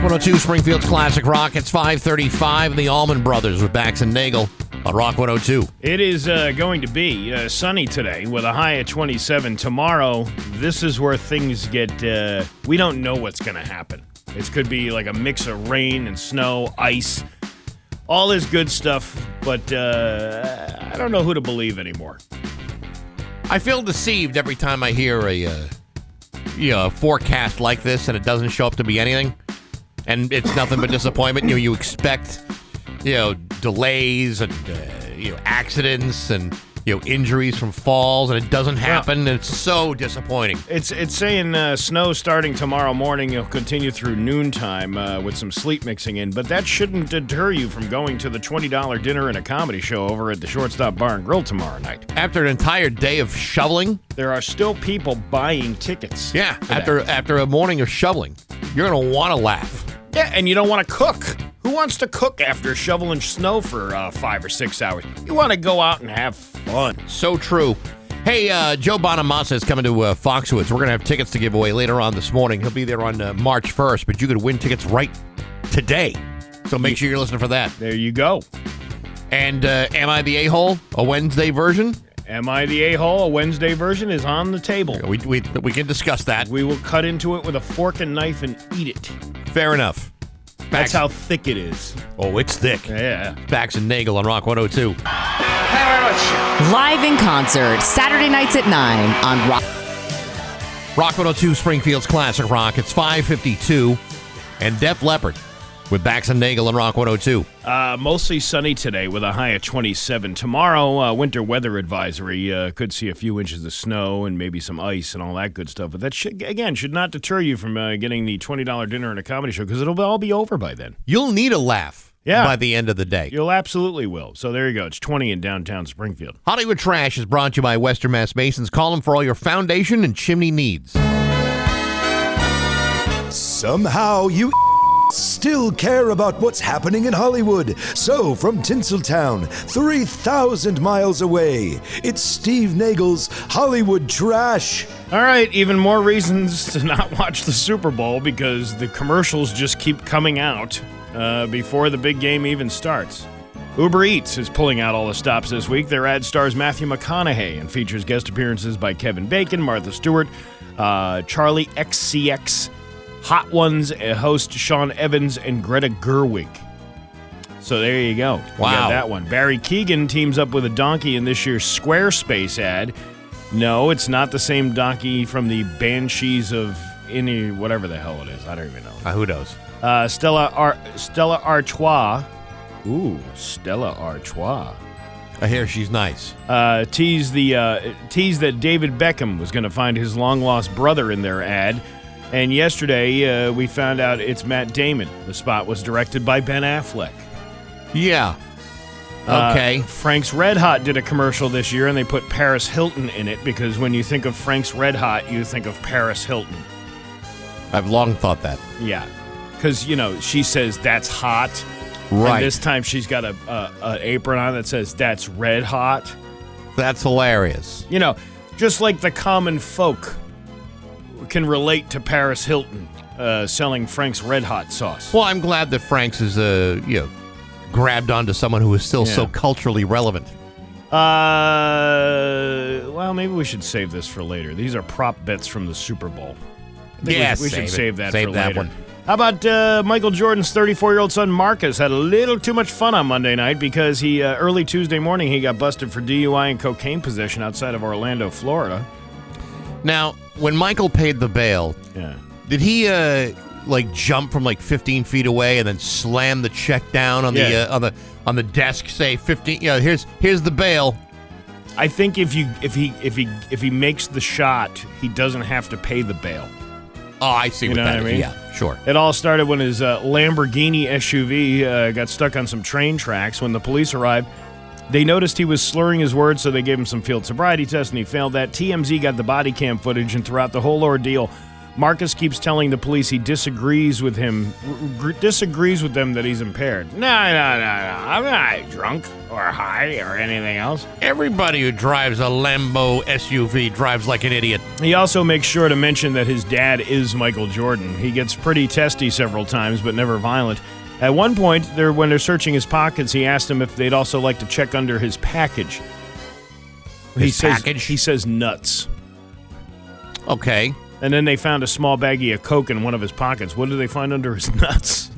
102, Springfield's Classic Rock. It's 5:35, and the Allman Brothers with Bax and Nagle on Rock 102. It is going to be sunny today with a high of 27. Tomorrow, this is where things get, we don't know what's going to happen. It could be like a mix of rain and snow, ice, all this good stuff, but I don't know who to believe anymore. I feel deceived every time I hear a forecast like this and it doesn't show up to be anything. And it's nothing but disappointment. You expect, delays and, accidents and, injuries from falls, and it doesn't happen. And it's so disappointing. It's saying snow starting tomorrow morning. It'll continue through noontime with some sleet mixing in. But that shouldn't deter you from going to the $20 dinner and a comedy show over at the Shortstop Bar and Grill tomorrow night. After an entire day of shoveling? There are still people buying tickets. Yeah, after a morning of shoveling, you're going to want to laugh. Yeah, and you don't want to cook. Who wants to cook after shoveling snow for 5 or 6 hours? You want to go out and have fun. So true. Hey, Joe Bonamassa is coming to Foxwoods. We're going to have tickets to give away later on this morning. He'll be there on March 1st, but you could win tickets right today. So make sure you're listening for that. There you go. And Am I the A-Hole? A Wednesday version? Am I the A-Hole? A Wednesday version is on the table. We can discuss that. We will cut into it with a fork and knife and eat it. Fair enough. That's how thick it is. Oh, it's thick. Yeah. Bax and Nagle on Rock 102. Live in concert, Saturday nights at 9 on Rock. Rock 102, Springfield's Classic Rock. It's 5:52. And Def Leppard with Bax and Nagle on Rock 102. Mostly sunny today with a high of 27. Tomorrow, winter weather advisory. Could see a few inches of snow and maybe some ice and all that good stuff. But that, should not deter you from getting the $20 dinner and a comedy show, because it'll all be over by then. You'll need a laugh by the end of the day. You'll absolutely will. So there you go. It's 20 in downtown Springfield. Hollywood Trash is brought to you by Western Mass Masons. Call them for all your foundation and chimney needs. Somehow you still care about what's happening in Hollywood. So, from Tinseltown, 3,000 miles away, it's Steve Nagle's Hollywood Trash. All right, even more reasons to not watch the Super Bowl, because the commercials just keep coming out before the big game even starts. Uber Eats is pulling out all the stops this week. Their ad stars Matthew McConaughey and features guest appearances by Kevin Bacon, Martha Stewart, Charlie XCX, Hot Ones host Sean Evans, and Greta Gerwig. So there you go. Wow. We got that one. Barry Keoghan teams up with a donkey in this year's Squarespace ad. No, it's not the same donkey from the Banshees of whatever the hell it is. I don't even know. Who knows? Stella Artois. Ooh, Stella Artois. I hear she's nice. Teased that David Beckham was going to find his long-lost brother in their ad. And yesterday, we found out it's Matt Damon. The spot was directed by Ben Affleck. Yeah. Okay. Frank's Red Hot did a commercial this year, and they put Paris Hilton in it, because when you think of Frank's Red Hot, you think of Paris Hilton. I've long thought that. Yeah. Because, she says, that's hot. Right. And this time she's got an apron on that says, that's red hot. That's hilarious. Just like the common folk can relate to Paris Hilton selling Frank's Red Hot sauce. Well, I'm glad that Frank's is, grabbed onto someone who is still so culturally relevant. Well, maybe we should save this for later. These are prop bets from the Super Bowl. We should save that for later. One. How about Michael Jordan's 34-year-old son Marcus had a little too much fun on Monday night, because he early Tuesday morning he got busted for DUI and cocaine possession outside of Orlando, Florida. Now, when Michael paid the bail, did he jump from 15 feet away and then slam the check down on the desk? Say 15. Here's the bail. I think if he makes the shot, he doesn't have to pay the bail. Oh, I see what that is. I mean? Yeah, sure. It all started when his Lamborghini SUV got stuck on some train tracks. When the police arrived, they noticed he was slurring his words, so they gave him some field sobriety tests, and he failed that. TMZ got the body cam footage, and throughout the whole ordeal, Marcus keeps telling the police he disagrees with them that he's impaired. No, I'm not drunk or high or anything else. Everybody who drives a Lambo SUV drives like an idiot. He also makes sure to mention that his dad is Michael Jordan. He gets pretty testy several times, but never violent. At one point, when they're searching his pockets, he asked them if they'd also like to check under his package. He says nuts. Okay. And then they found a small baggie of coke in one of his pockets. What did they find under his nuts?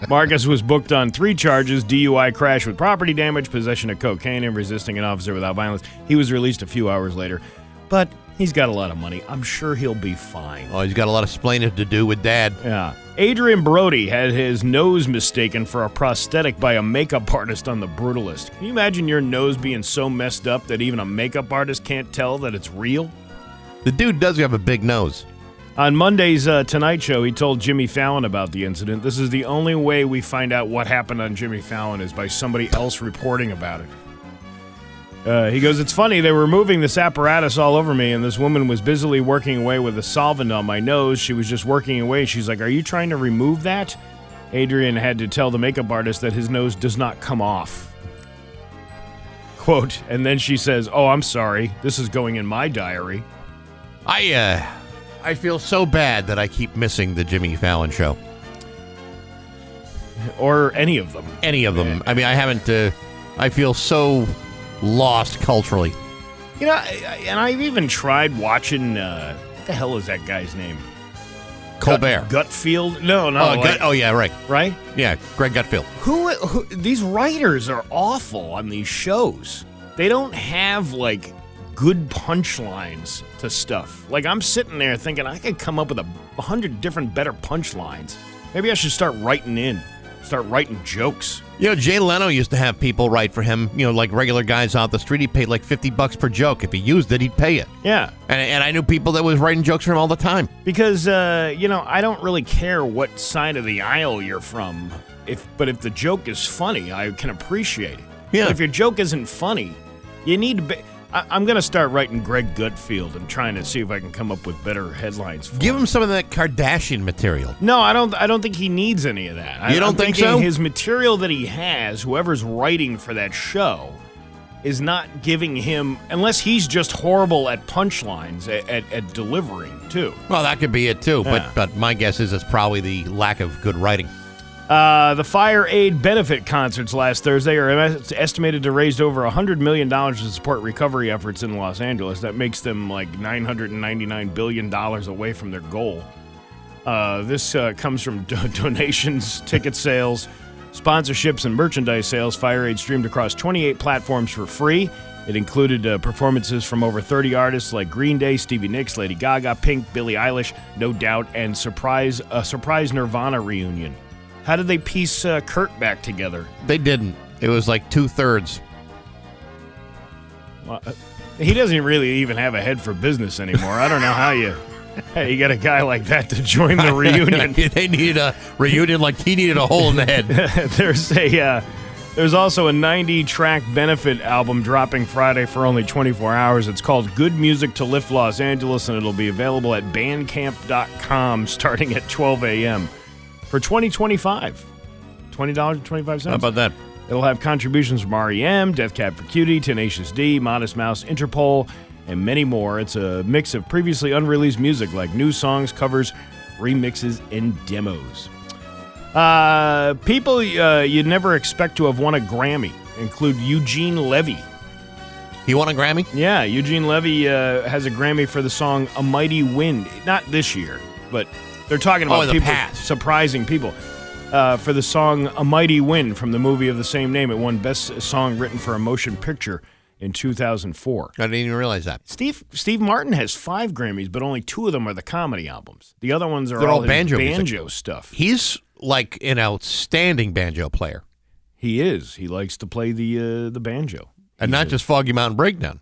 Marcus was booked on 3 charges: DUI, crash with property damage, possession of cocaine, and resisting an officer without violence. He was released a few hours later. But he's got a lot of money. I'm sure he'll be fine. Oh, he's got a lot of explaining to do with Dad. Yeah. Adrian Brody had his nose mistaken for a prosthetic by a makeup artist on The Brutalist. Can you imagine your nose being so messed up that even a makeup artist can't tell that it's real? The dude does have a big nose. On Monday's Tonight Show, he told Jimmy Fallon about the incident. This is the only way we find out what happened on Jimmy Fallon is by somebody else reporting about it. He goes, "It's funny, they were moving this apparatus all over me, and this woman was busily working away with a solvent on my nose. She was just working away. She's like, 'Are you trying to remove that?' Adrian had to tell the makeup artist that his nose does not come off. Quote, and then she says, 'Oh, I'm sorry. This is going in my diary.'" I feel so bad that I keep missing the Jimmy Fallon show. Or any of them. Any of them. I mean, I haven't. I feel so lost culturally. You know, and I've even tried watching. What the hell is that guy's name? Colbert. Gutfield? No. Oh yeah, right. Right? Yeah, Greg Gutfield. Who? These writers are awful on these shows. They don't have like good punchlines to stuff. Like, I'm sitting there thinking I could come up with 100 different better punchlines. Maybe I should start writing jokes. You know, Jay Leno used to have people write for him, you know, like regular guys out the street. He paid like $50 per joke. If he used it, he'd pay it. Yeah. And I knew people that was writing jokes for him all the time. Because, you know, I don't really care what side of the aisle you're from. But if the joke is funny, I can appreciate it. Yeah. But if your joke isn't funny, you need to be... I'm going to start writing Greg Gutfield and trying to see if I can come up with better headlines for Give him. him some of that Kardashian material. No, I don't think he needs any of that. You don't I'm think thinking so? His material that he has, whoever's writing for that show, is not giving him, unless he's just horrible at punchlines, at delivering, too. Well, that could be it, too. Yeah. But my guess is it's probably the lack of good writing. The Fire Aid benefit concerts last Thursday are estimated to raise over $100 million to support recovery efforts in Los Angeles. That makes them like $999 billion away from their goal. This comes from donations, ticket sales, sponsorships, and merchandise sales. Fire Aid streamed across 28 platforms for free. It included performances from over 30 artists like Green Day, Stevie Nicks, Lady Gaga, Pink, Billie Eilish, No Doubt, and a surprise Nirvana reunion. How did they piece Kurt back together? They didn't. It was like 2/3. Well, he doesn't really even have a head for business anymore. I don't know how you get a guy like that to join the reunion. They needed a reunion like he needed a hole in the head. There's also a 90-track benefit album dropping Friday for only 24 hours. It's called Good Music to Lift Los Angeles, and it'll be available at bandcamp.com starting at 12 a.m. for $20.25. $20.25. How about that? It'll have contributions from R.E.M., Death Cab for Cutie, Tenacious D, Modest Mouse, Interpol, and many more. It's a mix of previously unreleased music like new songs, covers, remixes, and demos. People you'd never expect to have won a Grammy include Eugene Levy. He won a Grammy? Yeah, Eugene Levy has a Grammy for the song A Mighty Wind. Not this year, but they're talking about people surprising people. For the song A Mighty Wind from the movie of the same name. It won Best Song Written for a Motion Picture in 2004. I didn't even realize that. Steve Martin has 5 Grammys, but only 2 of them are the comedy albums. The other ones are They're all his banjo stuff. He's like an outstanding banjo player. He is. He likes to play the banjo. And not just Foggy Mountain Breakdown.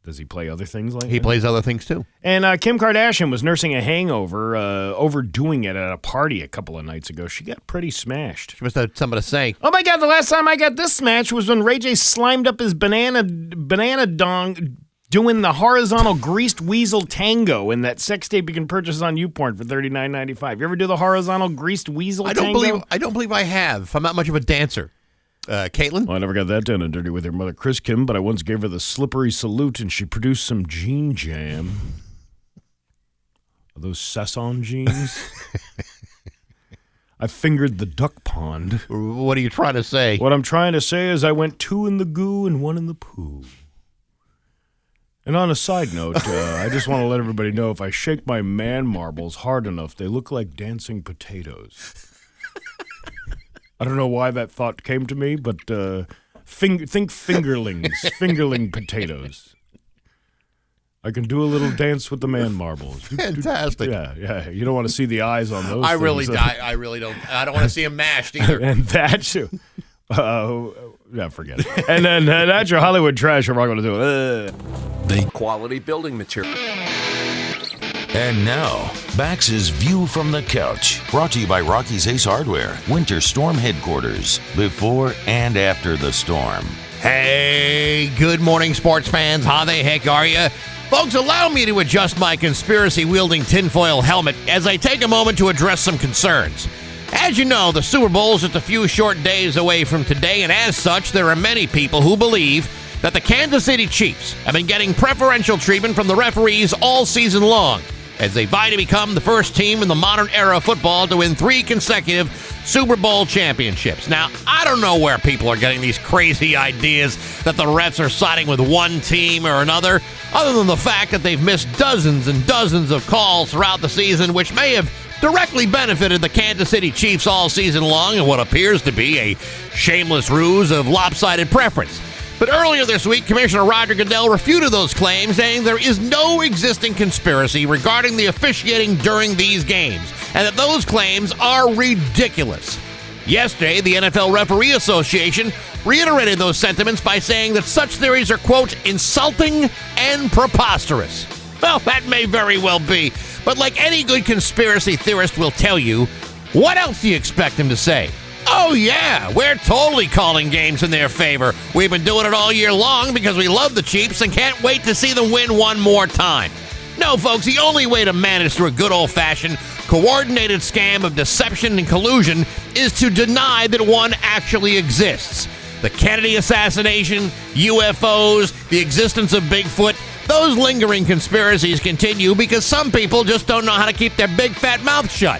Does he play other things like that? He plays other things, too. And Kim Kardashian was nursing a hangover, overdoing it at a party a couple of nights ago. She got pretty smashed. She must have something to say. Oh, my God, the last time I got this smash was when Ray J slimed up his banana dong doing the horizontal greased weasel tango in that sex tape you can purchase on YouPorn for $39.95. You ever do the horizontal greased weasel tango? I don't believe I have. I'm not much of a dancer. Caitlin? Well, I never got that done and dirty with your mother, Chris Kim, but I once gave her the slippery salute, and she produced some jean jam. Are those Sasson jeans? I fingered the duck pond. What are you trying to say? What I'm trying to say is I went 2 in the goo and 1 in the poo. And on a side note, I just want to let everybody know if I shake my man marbles hard enough, they look like dancing potatoes. I don't know why that thought came to me, but think fingerlings, fingerling potatoes. I can do a little dance with the man marbles. Fantastic. Yeah. You don't want to see the eyes on those. I things. really don't. I don't want to see them mashed either. And that's forget it. And then that's your Hollywood trash. We're not going to do it. The quality building material. And now, Bax's View from the Couch, brought to you by Rocky's Ace Hardware, Winter Storm Headquarters, before and after the storm. Hey, good morning, sports fans. How the heck are you? Folks, allow me to adjust my conspiracy-wielding tinfoil helmet as I take a moment to address some concerns. As you know, the Super Bowl is just a few short days away from today, and as such, there are many people who believe that the Kansas City Chiefs have been getting preferential treatment from the referees all season long, as they vie to become the first team in the modern era of football to win 3 consecutive Super Bowl championships. Now, I don't know where people are getting these crazy ideas that the refs are siding with one team or another, other than the fact that they've missed dozens and dozens of calls throughout the season, which may have directly benefited the Kansas City Chiefs all season long in what appears to be a shameless ruse of lopsided preference. But earlier this week, Commissioner Roger Goodell refuted those claims, saying there is no existing conspiracy regarding the officiating during these games, and that those claims are ridiculous. Yesterday, the NFL Referee Association reiterated those sentiments by saying that such theories are, quote, insulting and preposterous. Well, that may very well be, but like any good conspiracy theorist will tell you, what else do you expect him to say? Oh, yeah, we're totally calling games in their favor. We've been doing it all year long because we love the Chiefs and can't wait to see them win one more time. No, folks, the only way to manage through a good old-fashioned, coordinated scam of deception and collusion is to deny that one actually exists. The Kennedy assassination, UFOs, the existence of Bigfoot, those lingering conspiracies continue because some people just don't know how to keep their big fat mouth shut.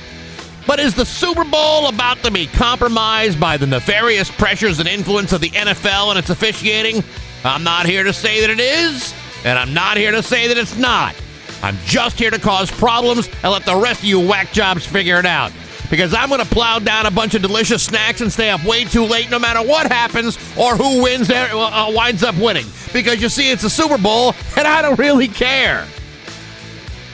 But is the Super Bowl about to be compromised by the nefarious pressures and influence of the NFL and its officiating? I'm not here to say that it is, and I'm not here to say that it's not. I'm just here to cause problems and let the rest of you whack jobs figure it out. Because I'm going to plow down a bunch of delicious snacks and stay up way too late no matter what happens or who wins there winds up winning. Because you see, it's the Super Bowl, and I don't really care.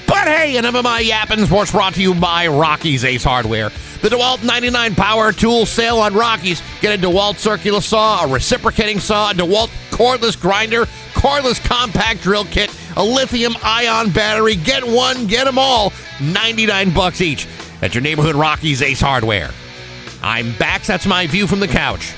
But hey, enough of my yapping. Sports brought to you by Rocky's Ace Hardware. The DeWalt 99 Power Tool sale on Rocky's. Get a DeWalt circular saw, a reciprocating saw, a DeWalt cordless grinder, cordless compact drill kit, a lithium-ion battery. Get one, get them all. $99 each at your neighborhood Rocky's Ace Hardware. I'm Bax. That's my view from the couch.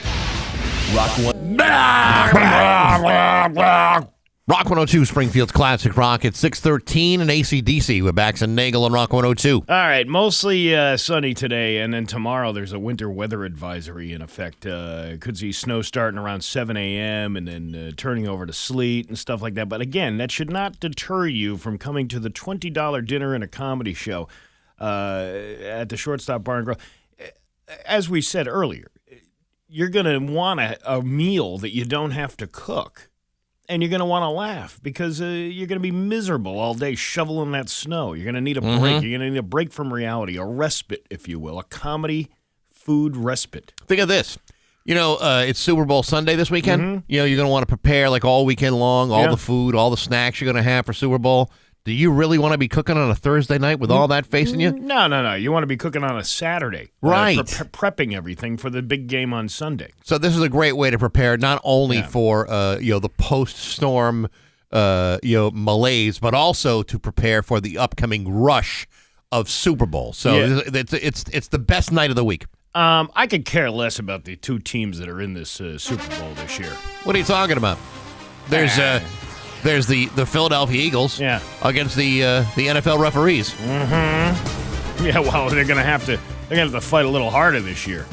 Rock 102, Springfield's Classic Rock at 6:13 and AC/DC with Bax and Nagle on Rock 102. All right, mostly sunny today, and then tomorrow there's a winter weather advisory in effect. Could see snow starting around 7 a.m. and then turning over to sleet and stuff like that. But again, that should not deter you from coming to the $20 dinner and a comedy show at the Shortstop Bar and Grill. As we said earlier, you're going to want a meal that you don't have to cook. And you're going to want to laugh because you're going to be miserable all day shoveling that snow. You're going to need a break. You're going to need a break from reality, a respite, if you will, a comedy food respite. Think of this. You know, it's Super Bowl Sunday this weekend. You know, you're going to want to prepare like all weekend long, all the food, all the snacks you're going to have for Super Bowl. Do you really want to be cooking on a Thursday night with all that facing you? No. You want to be cooking on a Saturday. Right. Prepping everything for the big game on Sunday. So this is a great way to prepare not only for, the post-storm, malaise, but also to prepare for the upcoming rush of Super Bowl. So it's the best night of the week. I could care less about the two teams that are in this Super Bowl this year. What are you talking about? There's There's the Philadelphia Eagles Yeah. against the NFL referees. Yeah, well, they're gonna have to fight a little harder this year.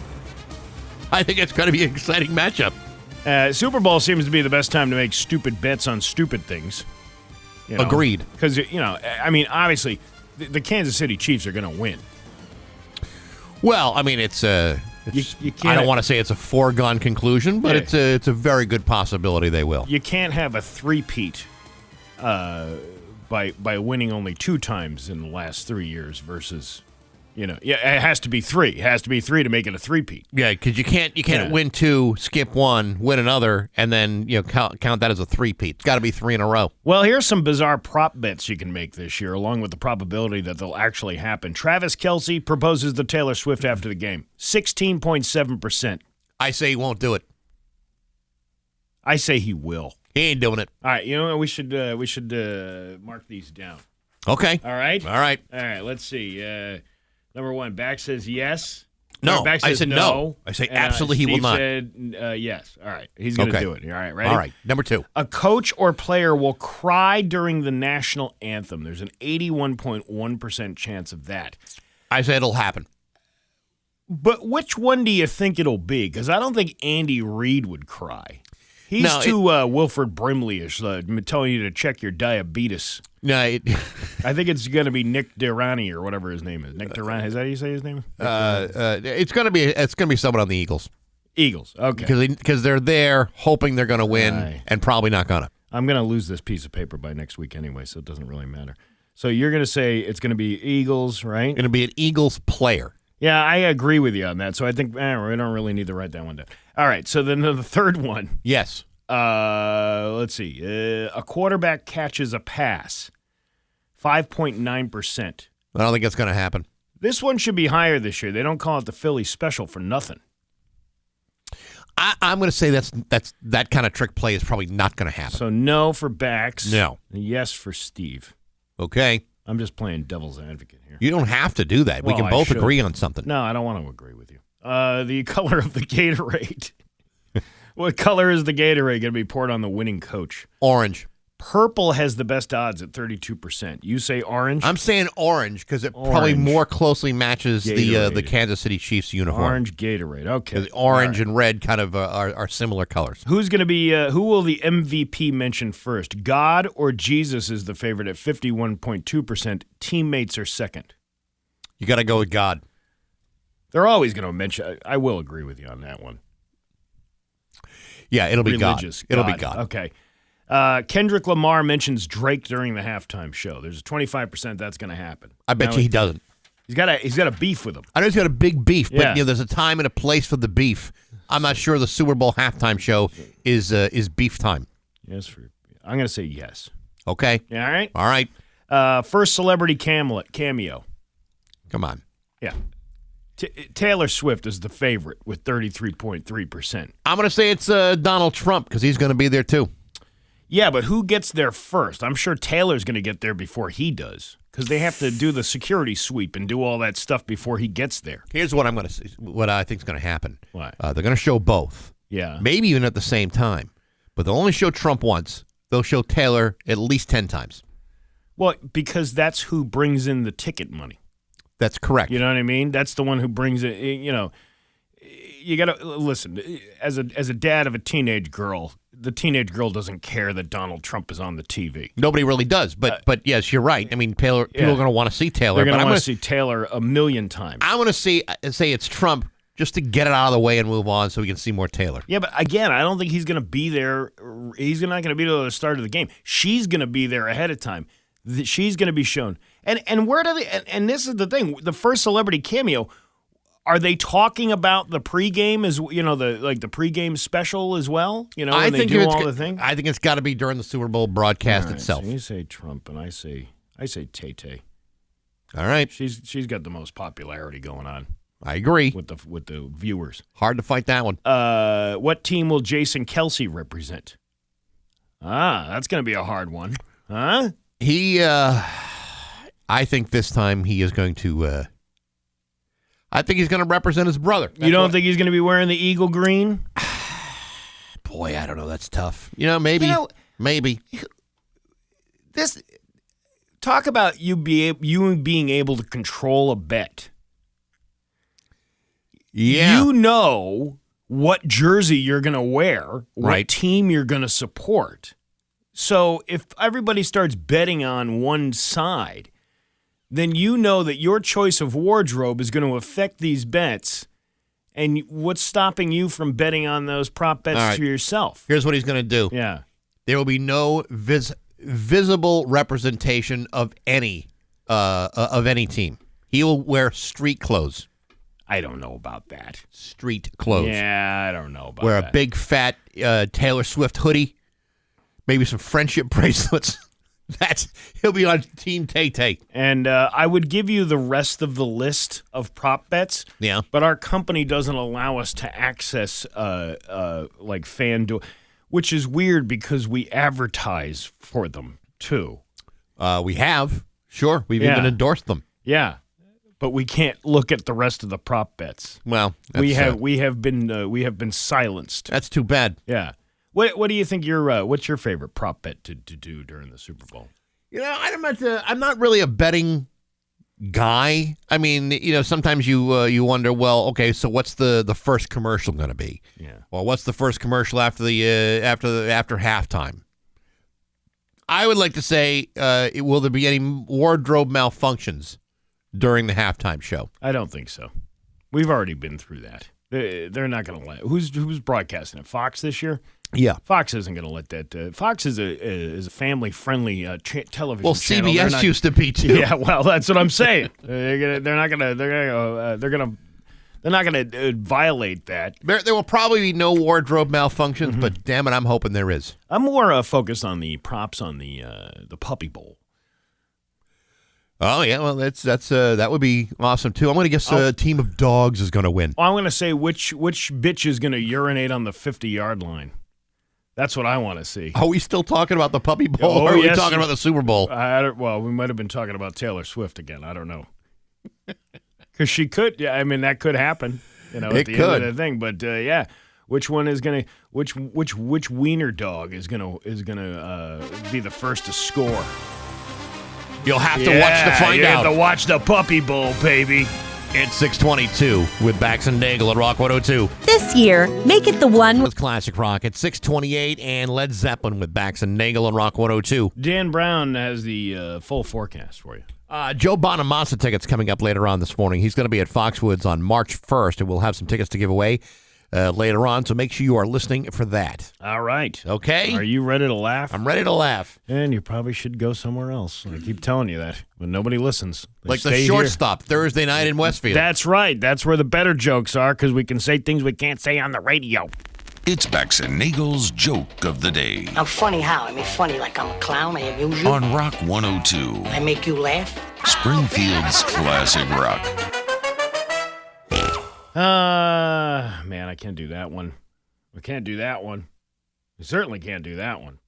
I think it's going to be an exciting matchup. Super Bowl seems to be the best time to make stupid bets on stupid things. Agreed. Because, I mean, obviously, the Kansas City Chiefs are going to win. Well, I mean, it's You can't, I don't want to say it's a foregone conclusion, but Yeah. it's a very good possibility they will. You can't have a three-peat by winning only 2 times in the last 3 years versus, it has to be 3. It has to be 3 to make it a three-peat. Yeah, because you can't Yeah. win 2, skip 1, win another, and then count that as a three-peat. It's got to be 3 in a row. Well, here's some bizarre prop bets you can make this year, along with the probability that they'll actually happen. Travis Kelce proposes to Taylor Swift after the game. 16.7%. I say he won't do it. I say he will. He ain't doing it. All right, we should mark these down. Okay. All right? All right. All right, let's see. Number 1, Bax says yes. No, Bax I says said no. I say absolutely he will Steve not. said yes. All right, he's going to Okay. do it. All right, ready? All right. Number 2. A coach or player will cry during the national anthem. There's an 81.1% chance of that. I say it'll happen. But which one do you think it'll be? Because I don't think Andy Reid would cry. He's No, too Wilford Brimley-ish, telling you to check your diabetes. No, I think it's going to be Nick Durrani or whatever his name is. Nick Durrani, is that how you say his name? it's gonna be someone on the Eagles Eagles. Okay. because they're there hoping they're gonna win Right. and probably not gonna. I'm going to lose this piece of paper by next week anyway, so it doesn't really matter. So you're going to say it's going to be Eagles, right? Gonna be an Eagles player. Yeah, I agree with you on that. So I think we don't really need to write that one down. All right. So then the third one. Yes. Let's see. A quarterback catches a pass. 5.9%. I don't think that's gonna happen. This one should be higher this year. They don't call it the Philly special for nothing. I'm gonna say that kind of trick play is probably not gonna happen. So no for Bax. No. Yes for Steve. Okay. I'm just playing devil's advocate here. You don't have to do that. We Well, can I both should. agree on something. No, I don't want to agree with you. The color of the Gatorade. What color is the Gatorade going to be poured on the winning coach? Orange. Purple has the best odds at 32%. You say orange? I'm saying orange because it probably Orange. more closely matches the Gatorade. Kansas City Chiefs uniform. Orange Gatorade. Okay. The orange All right. and red kind of are similar colors. Who's going to be? Who will the MVP mention first? God or Jesus is the favorite at 51.2%. Teammates are second. You got to go with God. They're always going to mention. I will agree with you on that one. Yeah, it'll be Religious. God. It'll be God. Okay. Kendrick Lamar mentions Drake during the halftime show. There's a 25% that's going to happen. I bet Now, you he doesn't. He's got a beef with him. I know he's got a big beef, but Yeah. there's a time and a place for the beef. I'm not sure the Super Bowl halftime show is beef time. Yes, I'm going to say yes. Okay. Yeah, all right. All right. First celebrity cameo. Come on. Yeah. Taylor Swift is the favorite with 33.3%. I'm going to say it's Donald Trump because he's going to be there too. Yeah, but who gets there first? I'm sure Taylor's going to get there before he does because they have to do the security sweep and do all that stuff before he gets there. Here's what I'm going to say. What I think is going to happen. What? They're going to show both. Yeah. Maybe even at the same time. But they'll only show Trump once. They'll show Taylor at least 10 times. Well, because that's who brings in the ticket money. That's correct. You know what I mean? That's the one who brings it. You got to listen. As a dad of a teenage girl, the teenage girl doesn't care that Donald Trump is on the TV. Nobody really does. But yes, you're right. I mean, people are going to want to see Taylor. They're going but to want to see Taylor a million times. I want to say it's Trump just to get it out of the way and move on so we can see more Taylor. Yeah, but again, I don't think he's going to be there. He's not going to be there at the start of the game. She's going to be there ahead of time. She's going to be shown. And where do they? And this is the thing: the first celebrity cameo. Are they talking about the pregame as the pregame special as well? I when think they do all the thing. I think it's got to be during the Super Bowl broadcast All right, itself. So you say Trump, and I say Tay-Tay. All right, She's got the most popularity going on I agree. with the viewers. Hard to fight that one. What team will Jason Kelce represent? That's going to be a hard one, huh? I think this time he is going to. I think he's going to represent his brother. You don't think he's going to be wearing the eagle green? Boy, I don't know. That's tough. Maybe. Maybe. This talk about you being able to control a bet. Yeah. You know what jersey you're going to wear, what Right. team you're going to support. So if everybody starts betting on one side, then you know that your choice of wardrobe is going to affect these bets. And what's stopping you from betting on those prop bets All right. to yourself? Here's what he's going to do. Yeah. There will be no visible representation of any team. He will wear street clothes. I don't know about that. Street clothes. Yeah, I don't know about Wear that. a big fat Taylor Swift hoodie, maybe some friendship bracelets. He'll be on Team Tay-Tay. And I would give you the rest of the list of prop bets. Yeah. But our company doesn't allow us to access like FanDuel, which is weird because we advertise for them too. We have. Sure. We've even endorsed them. Yeah. But we can't look at the rest of the prop bets. Well, We have been silenced. That's too bad. Yeah. What do you think what's your favorite prop bet to do during the Super Bowl? You know, I'm not really a betting guy. I mean, sometimes you wonder, well, okay, so what's the first commercial going to be? Yeah. Well, what's the first commercial after halftime? I would like to say, will there be any wardrobe malfunctions during the halftime show? I don't think so. We've already been through that. They're not going to let. Who's broadcasting it? Fox this year? Yeah. Fox isn't going to let that. Fox is a family friendly television. Well, channel. CBS used to be too. Yeah, well, that's what I'm saying. They're not going to violate that. There will probably be no wardrobe malfunctions, but damn it, I'm hoping there is. I'm more focused on the props on the Puppy Bowl. Oh yeah, well that would be awesome too. I'm going to guess a team of dogs is going to win. I'm going to say which bitch is going to urinate on the 50-yard line. That's what I want to see. Are we still talking about the Puppy Bowl, or are we talking about the Super Bowl? Well, we might have been talking about Taylor Swift again. I don't know. Because she could. Yeah, I mean, that could happen. At the end of the thing. But yeah, which one is gonna which wiener dog is gonna be the first to score? You'll have to watch to find you out. have to watch the Puppy Bowl, baby. It's 6:22 with Bax and Nagle at Rock 102. This year, make it the one With Classic Rock at 6:28 and Led Zeppelin with Bax and Nagle on Rock 102. Dan Brown has the full forecast for you. Joe Bonamassa tickets coming up later on this morning. He's going to be at Foxwoods on March 1st, and we'll have some tickets to give away later on, so make sure you are listening for that. All right. Okay? Are you ready to laugh? I'm ready to laugh. And you probably should go somewhere else. I keep telling you that, but nobody listens. They Like the stay shortstop Thursday night in Westfield. That's right. That's where the better jokes are, because we can say things we can't say on the radio. It's Bax and Nagle's Joke of the Day I'm funny how? I mean, funny like I'm a clown, I amuse you. on Rock 102, I make you laugh. Springfield's Classic Rock. Man, I can't do that one. We can't do that one. We certainly can't do that one.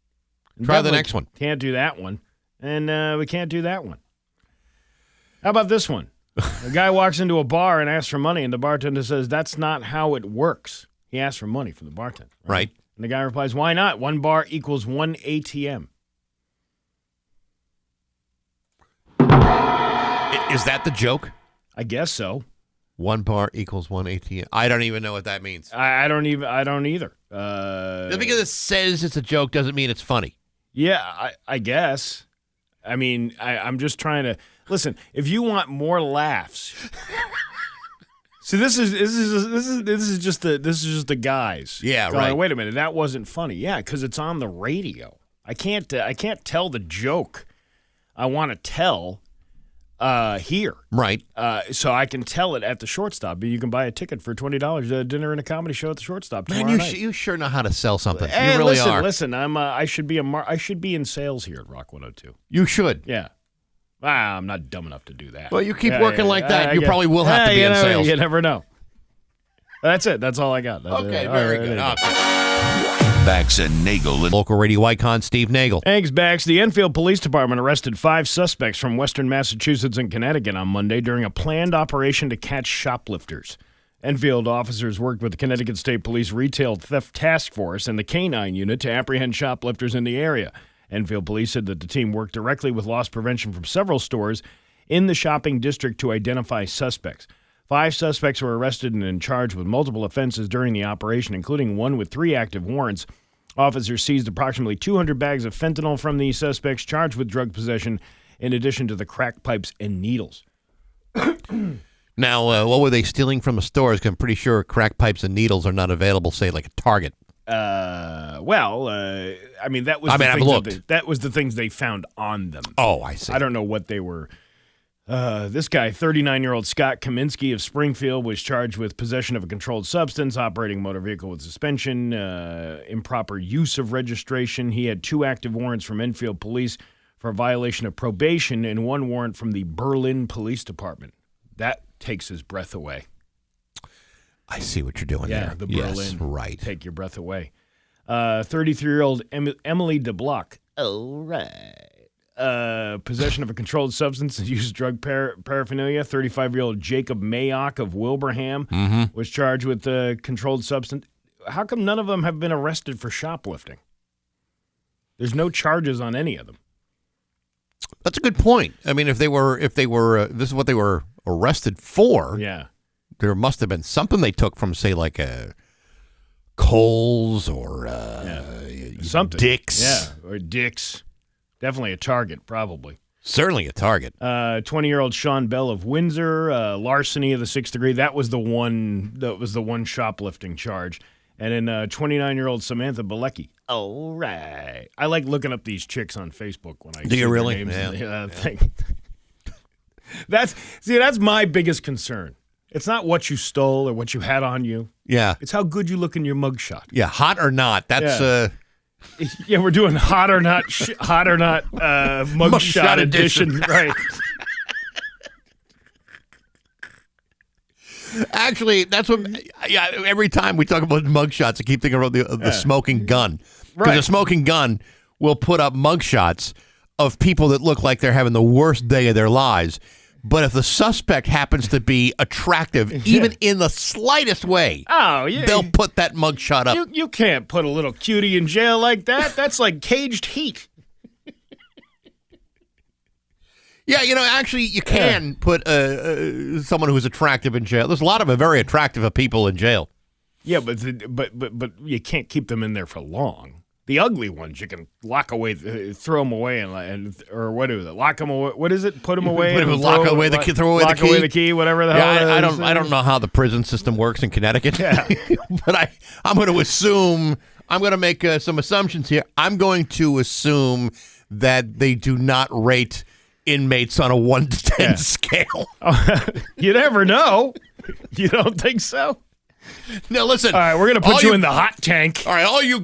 Try the Definitely next one. Can't do that one. And we can't do that one. How about this one? A guy walks into a bar and asks for money, and the bartender says, "That's not how it works." He asks for money from the bartender. Right. And the guy replies, "Why not? One bar equals one ATM." Is that the joke? I guess so. One bar equals one ATM. I don't even know what that means. I don't either. Just because it says it's a joke doesn't mean it's funny. Yeah, I guess. I mean, I'm just trying to listen. If you want more laughs, see, this is just the guys. Yeah, going, right. Wait a minute, that wasn't funny. Yeah, because it's on the radio. I can't tell the joke I want to tell here. Right. So I can tell it at the Shortstop. You can buy a ticket for $20. Dinner and a comedy show at the Shortstop tomorrow Man, night. you sure know how to sell something. Hey, you really listen, are. I'm I should be in sales here at Rock 102. You should. Yeah. I'm not dumb enough to do that. Well, you keep working like that, you probably will have to be in sales. You never know. That's it. That's all I got. Okay, All very right, good. there you go. Bax and Nagle and Local radio icon Steve Nagle. Thanks, Bax. The Enfield Police Department arrested 5 suspects from western Massachusetts and Connecticut on Monday during a planned operation to catch shoplifters. Enfield officers worked with the Connecticut State Police Retail Theft Task Force and the K-9 unit to apprehend shoplifters in the area. Enfield police said that the team worked directly with loss prevention from several stores in the shopping district to identify suspects. 5 suspects were arrested and charged with multiple offenses during the operation, including one with 3 active warrants. Officers seized approximately 200 bags of fentanyl from the suspects charged with drug possession, in addition to the crack pipes and needles. Now, what were they stealing from the stores? 'Cause I'm pretty sure crack pipes and needles are not available, say, like a Target. That was the things they found on them. Oh, I see. I don't know what they were. This guy, 39-year-old Scott Kaminsky of Springfield, was charged with possession of a controlled substance, operating a motor vehicle with suspension, improper use of registration. He had 2 active warrants from Enfield police for a violation of probation and 1 warrant from the Berlin Police Department. That takes his breath away. I see what you're doing there. The Yes, Berlin. right. Take your breath away. 33-year-old Emily DeBlock. Oh, right. Possession of a controlled substance and use of drug paraphernalia. 35-year-old Jacob Mayock of Wilbraham was charged with a controlled substance. How come none of them have been arrested for shoplifting? There's no charges on any of them. That's a good point. I mean, if they were, this is what they were arrested for. Yeah. There must have been something they took from, say, like a Kohl's or Something. Dick's. Yeah, or Dick's. Definitely a target, probably. Certainly a target. 20-year-old Sean Bell of Windsor, larceny of the 6th degree. That was the one shoplifting charge. And then 29-year-old Samantha Bilecki. Oh, right. I like looking up these chicks on Facebook when I see their really? names Yeah. in the thing. That's my biggest concern. It's not what you stole or what you had on you. Yeah. It's how good you look in your mugshot. Yeah, hot or not. That's Yeah, we're doing hot or not mugshot edition. Right. Actually, that's what. Yeah, every time we talk about mugshots, I keep thinking about the smoking gun. Because Right. the smoking gun will put up mugshots of people that look like they're having the worst day of their lives. But if the suspect happens to be attractive, even in the slightest way, they'll put that mugshot up. You can't put a little cutie in jail like that. That's like caged heat. Yeah, actually, you can put someone who's attractive in jail. There's a lot of very attractive people in jail. Yeah, but you can't keep them in there for long. The ugly ones you can lock away, throw them away, or what is it? Lock them away. What is it? Put them away. Lock away the key. Throw away the key. Lock away the key. Whatever the hell. Yeah, I don't know how the prison system works in Connecticut. Yeah. But I'm going to assume. I'm going to make some assumptions here. I'm going to assume that they do not rate inmates on a 1 to 10 scale. You never know. You don't think so? Now listen. All right, we're gonna put you in the hot tank. All right, all you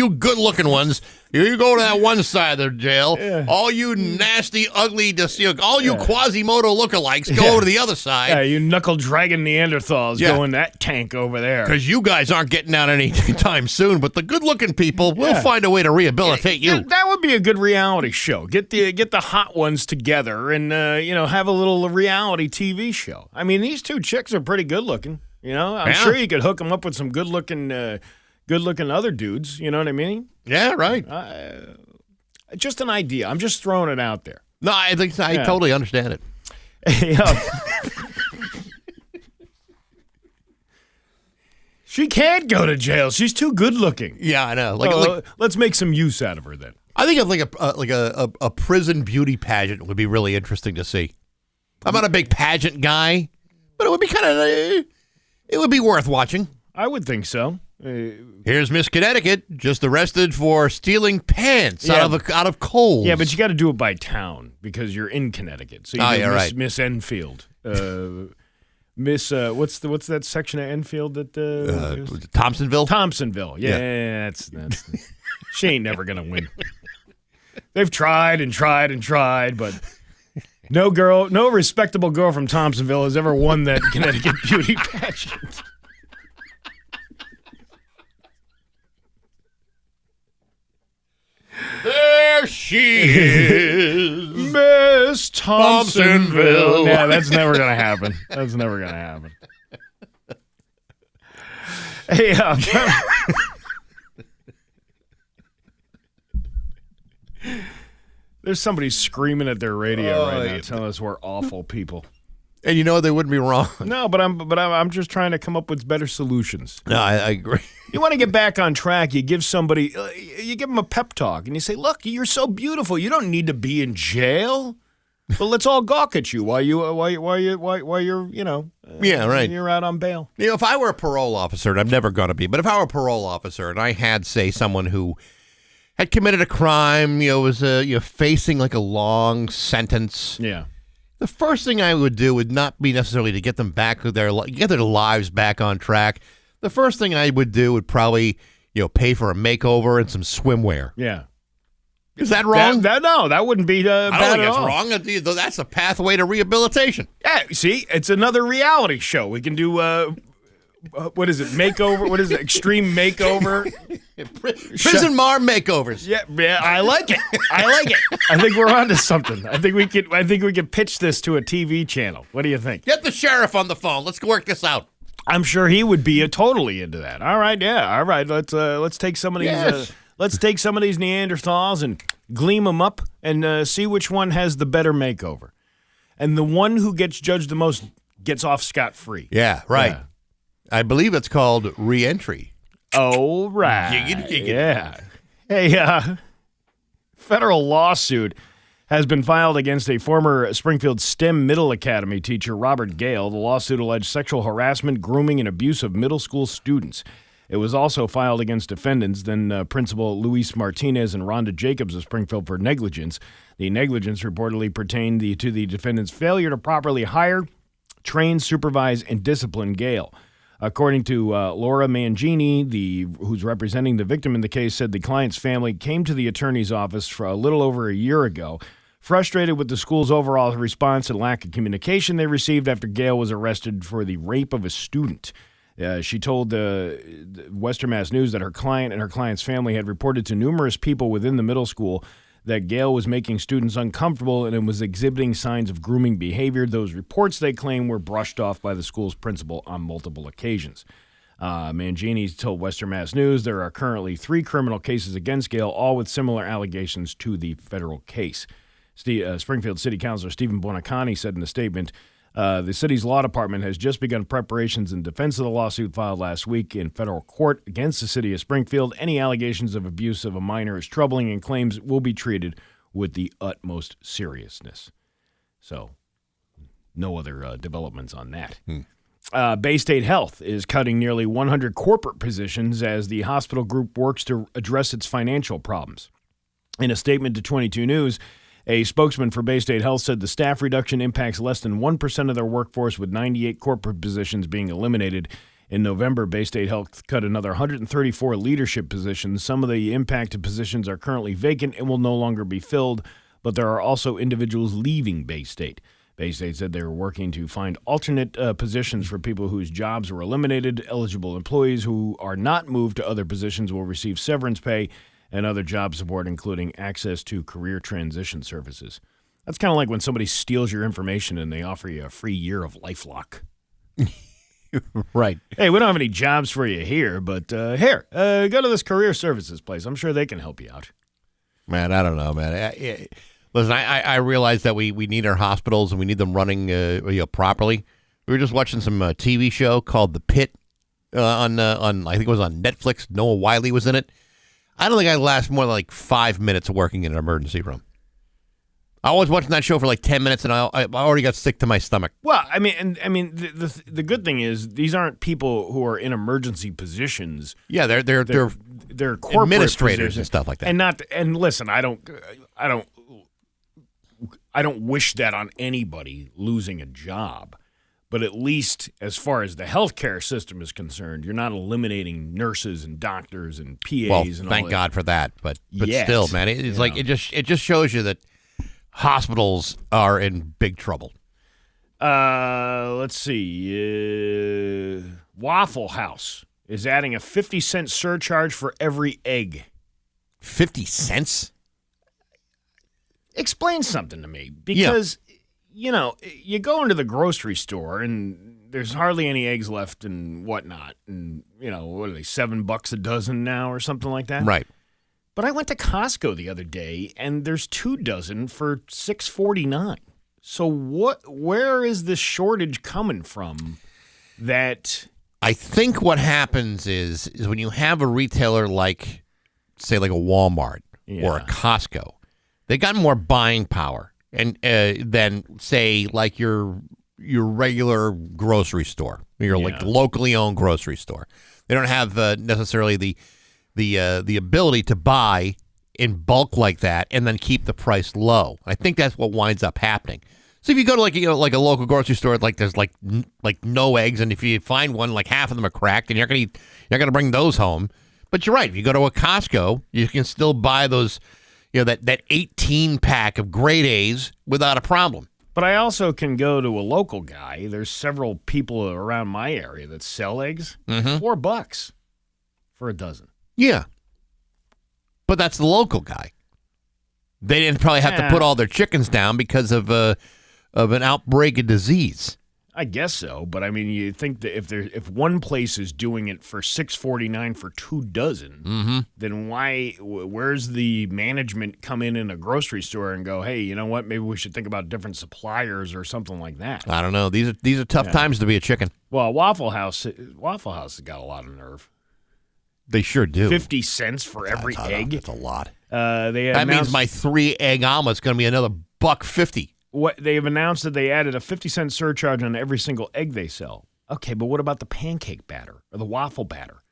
good-looking ones, you go to that one side of the jail. Yeah. All you nasty, ugly, all you Quasimodo lookalikes go to the other side. Yeah, you knuckle-dragging Neanderthals go in that tank over there. Because you guys aren't getting out anytime soon, but the good-looking people will find a way to rehabilitate you. That would be a good reality show. Get the hot ones together and have a little reality TV show. I mean, these 2 chicks are pretty good-looking. I'm sure you could hook them up with some good-looking other dudes. You know what I mean? Yeah, right. Just an idea. I'm just throwing it out there. No, I think I totally understand it. She can't go to jail. She's too good-looking. Yeah, I know. Let's make some use out of her then. I think a prison beauty pageant would be really interesting to see. I'm not a big pageant guy, but it would be it would be worth watching. I would think so. Here's Miss Connecticut just arrested for stealing pants out of Kohl's. Yeah, but you got to do it by town because you're in Connecticut. So you right. Miss Enfield. Miss what's that section of Enfield that Thompsonville? Thompsonville. Yeah. That's she ain't never gonna win. They've tried and tried and tried, but no respectable girl from Thompsonville has ever won that Connecticut beauty pageant. There she is, Miss Thompsonville. Yeah, that's never gonna happen. That's never gonna happen. Hey, There's somebody screaming at their radio right now telling us we're awful people. And you know they wouldn't be wrong. No, but I'm just trying to come up with better solutions. No, I agree. You want to get back on track, you give somebody, you give them a pep talk, and you say, look, you're so beautiful. You don't need to be in jail. But let's all gawk at you while you're, Yeah, right. You're out on bail. You know, if I were a parole officer, and I'm never going to be, but if I were a parole officer and I had, say, someone who had committed a crime, was facing like a long sentence. Yeah. The first thing I would do would not be necessarily to get them back get their lives back on track. The first thing I would do would probably, pay for a makeover and some swimwear. Yeah. Is that wrong? No, that wouldn't be bad I don't think at it's all. wrong. That's a pathway to rehabilitation. Yeah, see, it's another reality show. We can do, what is it, makeover? What is it, extreme makeover? Prison Mar makeovers. Yeah, I like it. I think we're onto something. I think we could pitch this to a TV channel. What do you think? Get the sheriff on the phone. Let's work this out. I'm sure he would be totally into that. All right, yeah, all right. Let's take some of these. Yes. Let's take some of these Neanderthals and gleam them up and see which one has the better makeover, and the one who gets judged the most gets off scot-free. Yeah, right. Yeah. I believe it's called re-entry. Oh, right. Giggity. Yeah. Hey, federal lawsuit has been filed against a former Springfield STEM Middle Academy teacher, Robert Gale. The lawsuit alleged sexual harassment, grooming, and abuse of middle school students. It was also filed against defendants, then Principal Luis Martinez and Rhonda Jacobs of Springfield for negligence. The negligence reportedly pertained to the defendant's failure to properly hire, train, supervise, and discipline Gale. According to Laura Mangini, who's representing the victim in the case, said the client's family came to the attorney's office for a little over a year ago, frustrated with the school's overall response and lack of communication they received after Gale was arrested for the rape of a student. She told the Western Mass News that her client and her client's family had reported to numerous people within the middle school that Gale was making students uncomfortable and was exhibiting signs of grooming behavior. Those reports, they claim, were brushed off by the school's principal on multiple occasions. Mangini told Western Mass News there are currently 3 criminal cases against Gale, all with similar allegations to the federal case. Springfield City Councilor Stephen Buonacani said in a statement, the city's law department has just begun preparations in defense of the lawsuit filed last week in federal court against the city of Springfield. Any allegations of abuse of a minor is troubling and claims will be treated with the utmost seriousness. So, no other developments on that. Bay State Health is cutting nearly 100 corporate positions as the hospital group works to address its financial problems. In a statement to 22 News, a spokesman for Bay State Health said the staff reduction impacts less than 1% of their workforce, with 98 corporate positions being eliminated. In November, Bay State Health cut another 134 leadership positions. Some of the impacted positions are currently vacant and will no longer be filled, but there are also individuals leaving Bay State. Bay State said they were working to find alternate positions for people whose jobs were eliminated. Eligible employees who are not moved to other positions will receive severance pay and other job support, including access to career transition services. That's kind of like when somebody steals your information and they offer you a free year of LifeLock. Right. Hey, we don't have any jobs for you here, but here, go to this career services place. I'm sure they can help you out. Man, I don't know, man. Listen, I realize that we need our hospitals and we need them running properly. We were just watching some TV show called The Pit on I think it was on Netflix. Noah Wiley was in it. I don't think I'd last more than like 5 minutes working in an emergency room. I was watching that show for like 10 minutes, and I already got sick to my stomach. Well, the good thing is these aren't people who are in emergency positions. Yeah, they're corporate administrators positions and stuff like that. And listen, I don't wish that on anybody losing a job. But at least as far as the healthcare system is concerned, you're not eliminating nurses and doctors and PAs well, and all that. thank God for that. But Yet, still, man, it's like it just shows you that hospitals are in big trouble. Let's see. Waffle House is adding a 50-cent surcharge for every egg. 50 cents? Explain something to me, because you go into the grocery store and there's hardly any eggs left and whatnot, and what are they, $7 a dozen now or something like that? Right. But I went to Costco the other day, and there's 2 dozen for $6.49. So where is this shortage coming from? That I think what happens is when you have a retailer like, say, like a Walmart or a Costco, they got more buying power and than, say, like your regular grocery store, like locally owned grocery store. They don't have necessarily the ability to buy in bulk like that and then keep the price low. I think that's what winds up happening. So if you go to like a local grocery store, like there's like no eggs, and if you find one, like half of them are cracked, and you're gonna bring those home. But you're right. If you go to a Costco, you can still buy those, that 18 pack of grade A's without a problem. But I also can go to a local guy. There's several people around my area that sell eggs. $4 for a dozen. Yeah, but that's the local guy. They didn't probably have to put all their chickens down because of an outbreak of disease. I guess so, but I mean, you think that if one place is doing it for $6.49 for 2 dozen, then where's the management come in a grocery store and go, hey, you know what? Maybe we should think about different suppliers or something like that. I don't know. These are tough times to be a chicken. Well, Waffle House has got a lot of nerve. They sure do. 50 cents for every egg. That's a lot. That means my 3-egg omelet's going to be another $1.50. They've announced that they added a 50-cent surcharge on every single egg they sell. Okay, but what about the pancake batter or the waffle batter?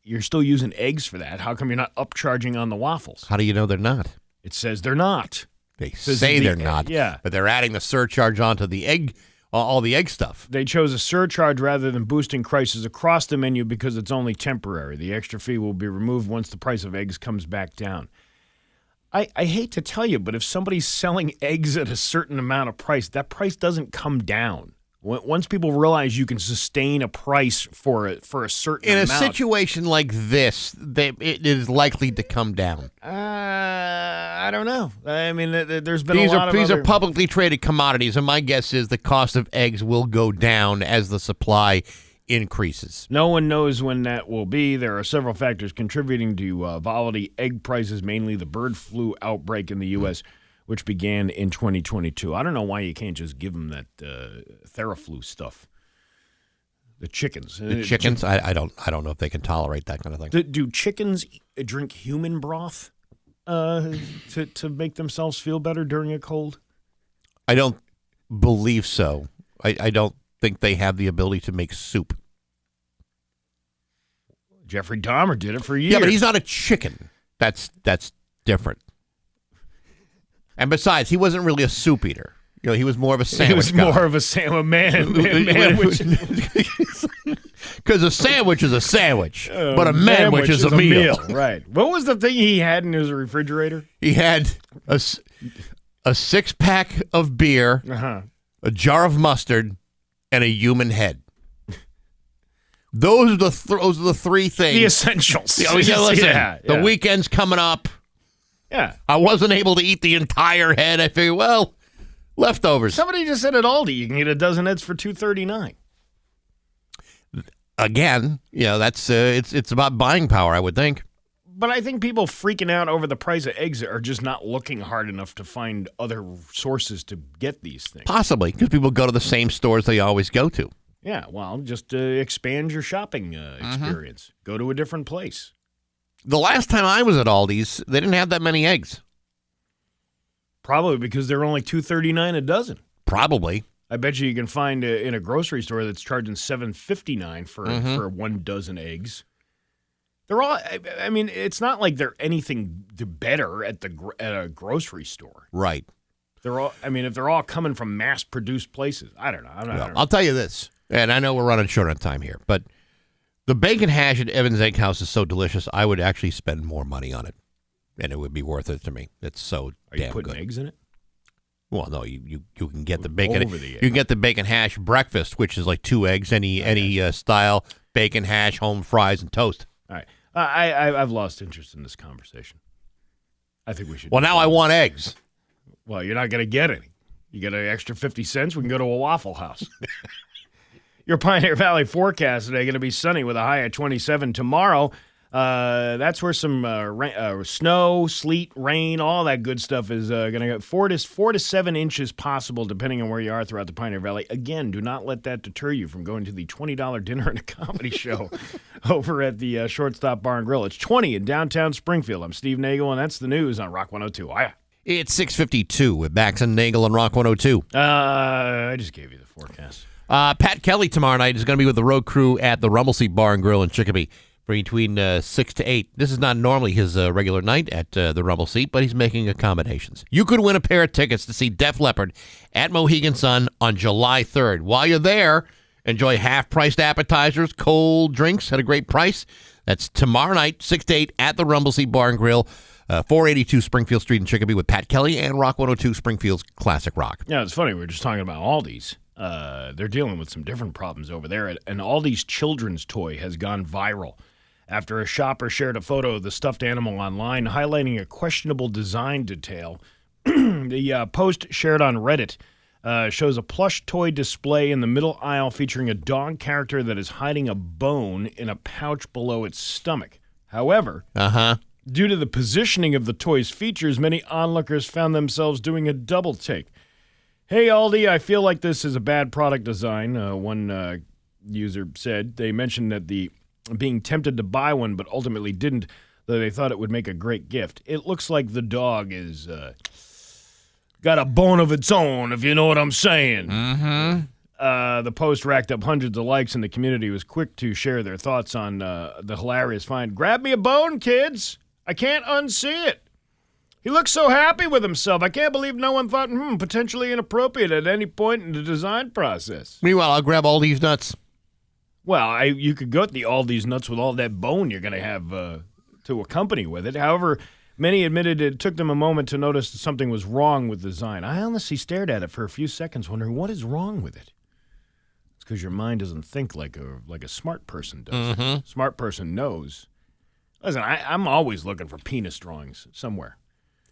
You're still using eggs for that. How come you're not upcharging on the waffles? How do you know they're not? It says they're not. They say they're not. Yeah. But they're adding the surcharge onto the egg, all the egg stuff. They chose a surcharge rather than boosting prices across the menu because it's only temporary. The extra fee will be removed once the price of eggs comes back down. I hate to tell you, but if somebody's selling eggs at a certain amount of price, that price doesn't come down. Once people realize you can sustain a price for a certain amount. In a situation like this, it is likely to come down. I don't know. I mean, there's been these are publicly traded commodities, and my guess is the cost of eggs will go down as the supply increases. No one knows when that will be. There are several factors contributing to volatile egg prices, mainly the bird flu outbreak in the U.S., which began in 2022. I don't know why you can't just give them that Theraflu stuff. The chickens. I don't know if they can tolerate that kind of thing. Do chickens drink human broth to make themselves feel better during a cold? I don't believe so. I don't think they have the ability to make soup. Jeffrey Dahmer did it for years. Yeah, but he's not a chicken. That's different. And besides, he wasn't really a soup eater. He was more of a sandwich guy. He was more of a man. Because a sandwich is a sandwich, but a manwich is a meal. Right. What was the thing he had in his refrigerator? He had a 6-pack of beer, a jar of mustard, and a human head. Those are the 3 things. The essentials. Listen, the weekend's coming up. Yeah. I wasn't able to eat the entire head. I figured, well, leftovers. Somebody just said at Aldi you can get a dozen heads for $2.39. Again, that's it's about buying power, I would think. But I think people freaking out over the price of eggs are just not looking hard enough to find other sources to get these things. Possibly, because people go to the same stores they always go to. Yeah, well, just expand your shopping experience. Go to a different place. The last time I was at Aldi's, they didn't have that many eggs. Probably because they're only $2.39 a dozen. Probably. I bet you can find in a grocery store that's charging $7.59 for 1 dozen eggs. They're all. I mean, it's not like they're anything better at a grocery store. Right. They're all. I mean, if they're all coming from mass-produced places, I don't know. I don't know. I'll tell you this, and I know we're running short on time here, but the bacon hash at Evans Egg House is so delicious, I would actually spend more money on it, and it would be worth it to me. It's so damn good. Are you putting eggs in it? Well, no, you can get the bacon. Over the you can get the bacon hash breakfast, which is like 2 eggs, any style, bacon hash, home fries, and toast. All right. I've lost interest in this conversation. I think we should. Well, now I want eggs. Well, you're not going to get any. You get an extra 50 cents, we can go to a Waffle House. Your Pioneer Valley forecast today going to be sunny with a high of 27. Tomorrow, That's where some snow, sleet, rain, all that good stuff is going to go. 4 to 7 inches possible, depending on where you are throughout the Pioneer Valley. Again, do not let that deter you from going to the $20 dinner and a comedy show over at the Shortstop Bar and Grill. It's 20 in downtown Springfield. I'm Steve Nagle, and that's the news on Rock 102. It's 6:52 with Bax and Nagle on Rock 102. I just gave you the forecast. Pat Kelly tomorrow night is going to be with the road crew at the Rumble Seat Bar and Grill in Chicopee between 6 to 8. This is not normally his regular night at the Rumble Seat, but he's making accommodations. You could win a pair of tickets to see Def Leppard at Mohegan Sun on July 3rd. While you're there, enjoy half-priced appetizers, cold drinks at a great price. That's tomorrow night, 6 to 8 at the Rumble Seat Bar and Grill, 482 Springfield Street in Chicopee with Pat Kelly and Rock 102 Springfield's Classic Rock. Yeah, it's funny. We were just talking about Aldi's. They're dealing with some different problems over there. And Aldi's children's toy has gone viral after a shopper shared a photo of the stuffed animal online highlighting a questionable design detail. The post shared on Reddit shows a plush toy display in the middle aisle featuring a dog character that is hiding a bone in a pouch below its stomach. However, due to the positioning of the toy's features, many onlookers found themselves doing a double take. Hey, Aldi, I feel like this is a bad product design, one user said. They mentioned that being tempted to buy one, but ultimately didn't, though they thought it would make a great gift. It looks like the dog is got a bone of its own, if you know what I'm saying. The post racked up hundreds of likes, and the community was quick to share their thoughts on the hilarious find. Grab me a bone, kids. I can't unsee it. He looks so happy with himself. I can't believe no one thought, potentially inappropriate at any point in the design process. Meanwhile, I'll grab all these nuts. Well, you could go to the Aldi's nuts with all that bone you're going to have to accompany with it. However, many admitted it took them a moment to notice that something was wrong with the design. I honestly stared at it for a few seconds, wondering what is wrong with it. It's because your mind doesn't think like a smart person does. Smart person knows. Listen, I'm always looking for penis drawings somewhere.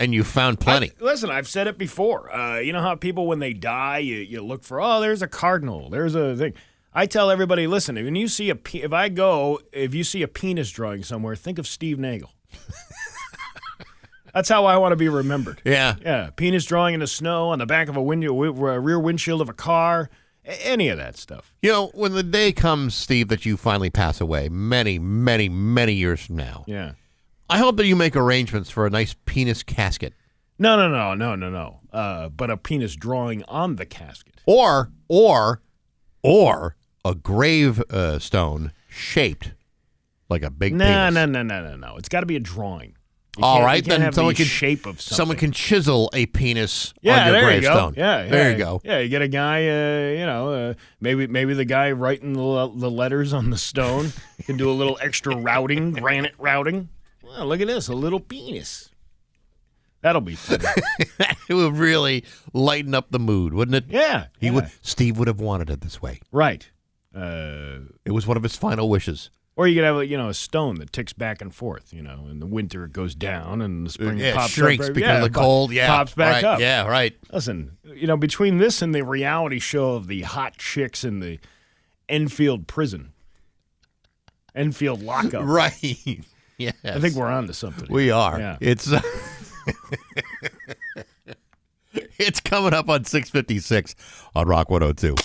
And you found plenty. Listen, I've said it before. You know how people, when they die, you look for, there's a cardinal, there's a thing. I tell everybody, listen, when you see if you see a penis drawing somewhere, think of Steve Nagle. That's how I want to be remembered. Yeah. Yeah, penis drawing in the snow, on the back of a rear windshield of a car, any of that stuff. You know, when the day comes, Steve, that you finally pass away, many, many, many years from now. Yeah. I hope that you make arrangements for a nice penis casket. No. But a penis drawing on the casket. Or a grave stone shaped like a big penis. No. It's got to be a drawing. All right, then have someone can shape of something. Someone can chisel a penis on your gravestone. There you go. Yeah, you get a guy. Maybe the guy writing the letters on the stone can do a little extra routing, granite routing. Well, look at this, a little penis. That'll be fun. It would really lighten up the mood, wouldn't it? Yeah. Steve would have wanted it this way. Right. It was one of his final wishes. Or you could have a stone that ticks back and forth. In the winter it goes down, and in the spring it pops shrinks up. because of the cold. Yeah, pops back up. Yeah, right. Listen, between this and the reality show of the hot chicks in the Enfield prison, Enfield lockup, right? Yes. I think we're on to something. We are. Yeah. It's it's coming up on 6:56 on Rock 102.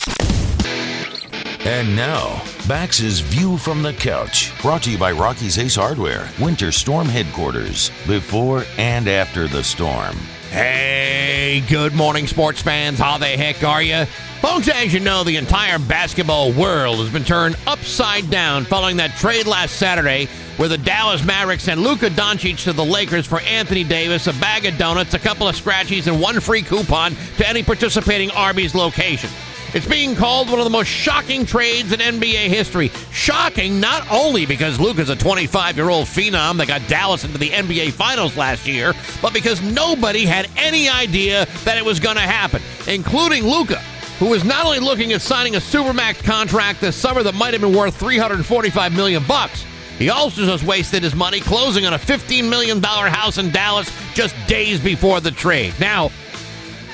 And now, Bax's View from the Couch, brought to you by Rocky's Ace Hardware, Winter Storm Headquarters, before and after the storm. Hey, good morning, sports fans. How the heck are you? Folks, as you know, the entire basketball world has been turned upside down following that trade last Saturday where the Dallas Mavericks sent Luka Doncic to the Lakers for Anthony Davis, a bag of donuts, a couple of scratchies, and one free coupon to any participating Arby's location. It's being called one of the most shocking trades in NBA history. Shocking not only because Luka's a 25-year-old phenom that got Dallas into the NBA Finals last year, but because nobody had any idea that it was going to happen, including Luka, who was not only looking at signing a Supermax contract this summer that might have been worth $345 million. He also just wasted his money closing on a $15 million house in Dallas just days before the trade. Now,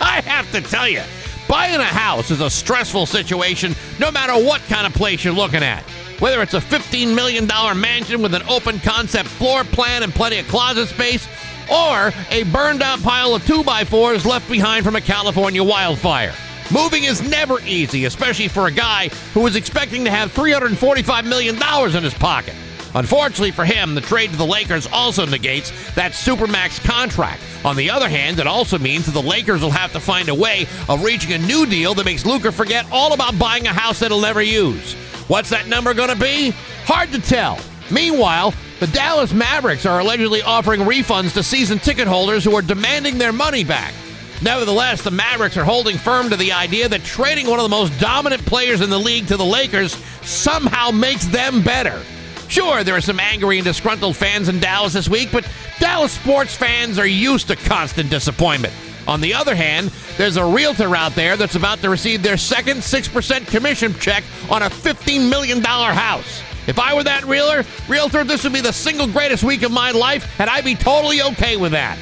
I have to tell you, buying a house is a stressful situation no matter what kind of place you're looking at. Whether it's a $15 million mansion with an open concept floor plan and plenty of closet space, or a burned out pile of 2x4s left behind from a California wildfire. Moving is never easy, especially for a guy who was expecting to have $345 million in his pocket. Unfortunately for him, the trade to the Lakers also negates that Supermax contract. On the other hand, it also means that the Lakers will have to find a way of reaching a new deal that makes Luka forget all about buying a house that he'll never use. What's that number going to be? Hard to tell. Meanwhile, the Dallas Mavericks are allegedly offering refunds to season ticket holders who are demanding their money back. Nevertheless, the Mavericks are holding firm to the idea that trading one of the most dominant players in the league to the Lakers somehow makes them better. Sure, there are some angry and disgruntled fans in Dallas this week, but Dallas sports fans are used to constant disappointment. On the other hand, there's a realtor out there that's about to receive their second 6% commission check on a $15 million house. If I were that realtor, this would be the single greatest week of my life, and I'd be totally okay with that.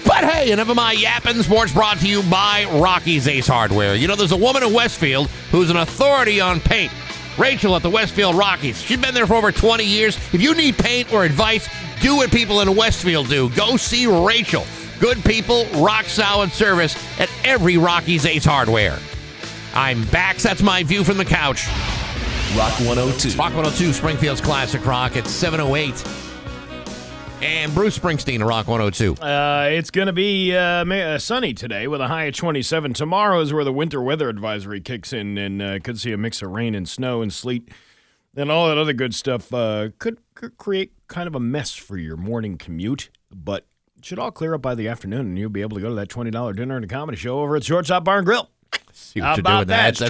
But hey, enough of my yapping. Sports brought to you by Rocky's Ace Hardware. You know, there's a woman in Westfield who's an authority on paint. Rachel at the Westfield Rockies. She's been there for over 20 years. If you need paint or advice, do what people in Westfield do. Go see Rachel. Good people, rock solid service at every Rocky's Ace Hardware. I'm Bax. That's my view from the couch. Rock 102. Rock 102, Springfield's Classic Rock at 7:08. And Bruce Springsteen, Rock 102. It's going to be sunny today with a high of 27. Tomorrow is where the winter weather advisory kicks in, and could see a mix of rain and snow and sleet and all that other good stuff. Could create kind of a mess for your morning commute, but it should all clear up by the afternoon, and you'll be able to go to that $20 dinner and a comedy show over at Shortstop Bar and Grill. See what you're doing. That's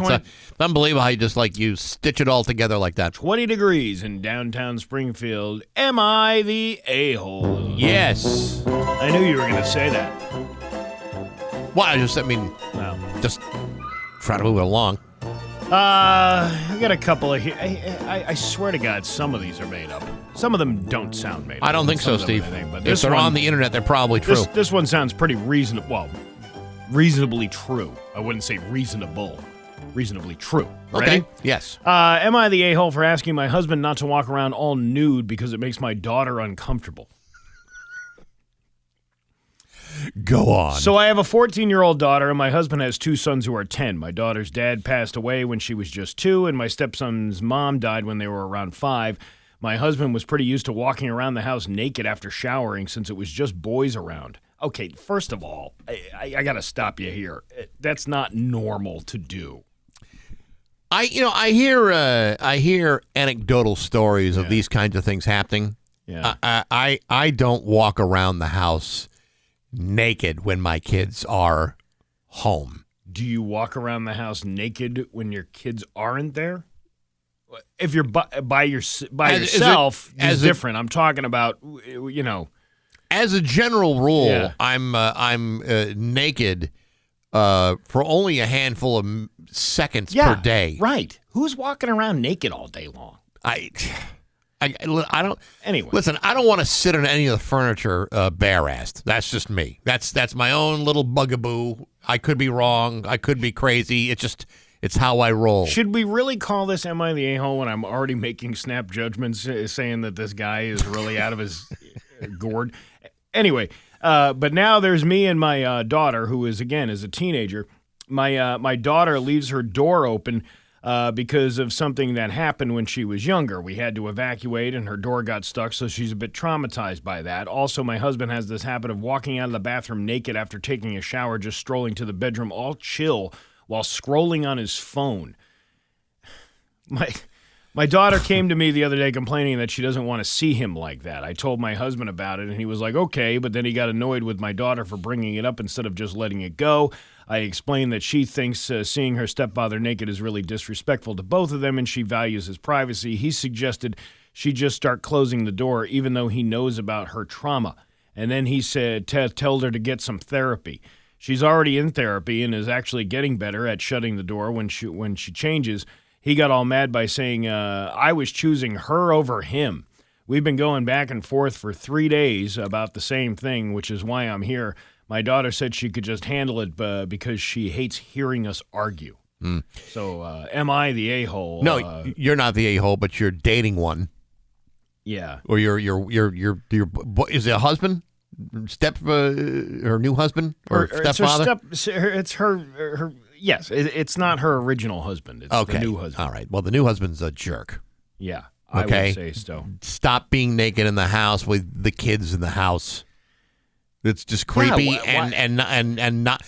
unbelievable how you stitch it all together like that. 20 degrees in downtown Springfield. Am I the a-hole? Yes. I knew you were going to say that. Well, just try to move it along. I got a couple of here. I swear to God, some of these are made up. Some of them don't sound made up. I don't think so, Steve. If they're on the internet, they're probably true. This one sounds pretty reasonable. Well, reasonably true. I wouldn't say reasonable. Reasonably true. Ready? Okay. Yes. Am I the a-hole for asking my husband not to walk around all nude because it makes my daughter uncomfortable? Go on. So I have a 14-year-old daughter, and my husband has two sons who are 10. My daughter's dad passed away when she was just 2, and my stepson's mom died when they were around 5. My husband was pretty used to walking around the house naked after showering since it was just boys around. Okay, first of all, I got to stop you here. That's not normal to do. I hear anecdotal stories of these kinds of things happening. Yeah. I don't walk around the house naked when my kids are home. Do you walk around the house naked when your kids aren't there? If you're by yourself, it's different. I'm talking about, As a general rule, yeah. I'm naked for only a handful of seconds per day. Right. Who's walking around naked all day long? I don't. Anyway, listen. I don't want to sit on any of the furniture bare-assed. That's just me. That's my own little bugaboo. I could be wrong. I could be crazy. It's how I roll. Should we really call this "Am I the a-hole" when I'm already making snap judgments, saying that this guy is really out of his gourd? Anyway, but now there's me and my daughter, who is a teenager. My daughter leaves her door open because of something that happened when she was younger. We had to evacuate, and her door got stuck, so she's a bit traumatized by that. Also, my husband has this habit of walking out of the bathroom naked after taking a shower, just strolling to the bedroom all chill while scrolling on his phone. My daughter came to me the other day complaining that she doesn't want to see him like that. I told my husband about it, and he was like, okay, but then he got annoyed with my daughter for bringing it up instead of just letting it go. I explained that she thinks seeing her stepfather naked is really disrespectful to both of them, and she values his privacy. He suggested she just start closing the door, even though he knows about her trauma. And then he said, tell her to get some therapy. She's already in therapy and is actually getting better at shutting the door when she changes. He got all mad by saying, I was choosing her over him. We've been going back and forth for 3 days about the same thing, which is why I'm here. My daughter said she could just handle it because she hates hearing us argue. So, am I the a-hole? No, you're not the a-hole, but you're dating one. Yeah. Or your is it a husband? Her new husband or stepfather? It's her. Yes, it's not her original husband. It's the new husband. All right. Well, the new husband's a jerk. Yeah, I would say so. Stop being naked in the house with the kids in the house. It's just creepy and not,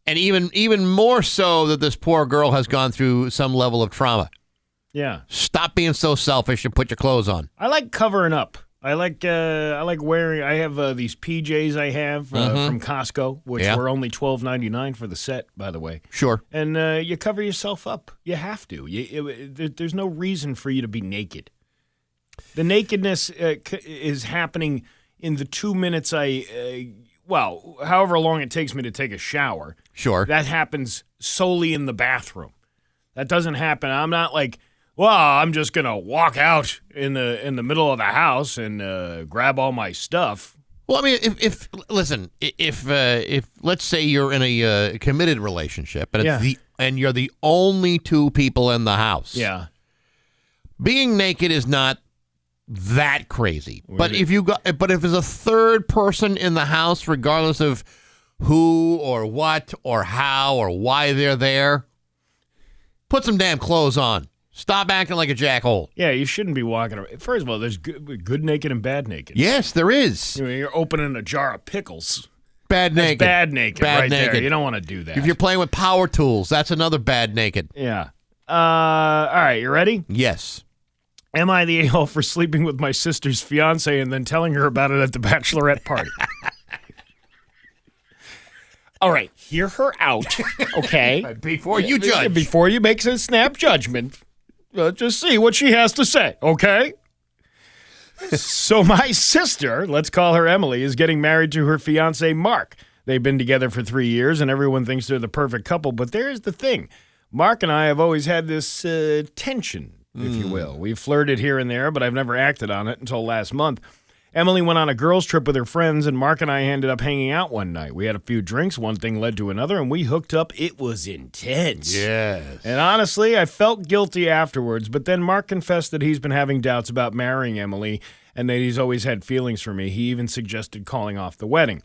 and even more so that this poor girl has gone through some level of trauma. Yeah. Stop being so selfish and put your clothes on. I like covering up. I like wearing. I have these PJs I have from Costco, which were only $12.99 for the set, by the way. Sure. And you cover yourself up. You have to. There's no reason for you to be naked. The nakedness is happening in the 2 minutes however long it takes me to take a shower. Sure. That happens solely in the bathroom. That doesn't happen. I'm not like, well, I'm just gonna walk out in the middle of the house and grab all my stuff. Well, I mean, if let's say you're in a committed relationship and you're the only two people in the house. Yeah. Being naked is not that crazy. But if there's a third person in the house, regardless of who or what or how or why they're there, put some damn clothes on. Stop acting like a jackhole. Yeah, you shouldn't be walking around. First of all, there's good naked and bad naked. Yes, there is. You're opening a jar of pickles. Bad naked. That's bad naked. Bad right naked. There. You don't want to do that. If you're playing with power tools, that's another bad naked. Yeah. All right, you ready? Yes. Am I the a-hole for sleeping with my sister's fiance and then telling her about it at the bachelorette party? All right, hear her out, okay? Before you judge. Before you make a snap judgment, just see what she has to say, okay? So my sister, let's call her Emily, is getting married to her fiance, Mark. They've been together for 3 years, and everyone thinks they're the perfect couple. But there's the thing. Mark and I have always had this tension, if you will. We've flirted here and there, but I've never acted on it until last month. Emily went on a girls' trip with her friends, and Mark and I ended up hanging out one night. We had a few drinks, one thing led to another, and we hooked up. It was intense. Yes. And honestly, I felt guilty afterwards, but then Mark confessed that he's been having doubts about marrying Emily and that he's always had feelings for me. He even suggested calling off the wedding.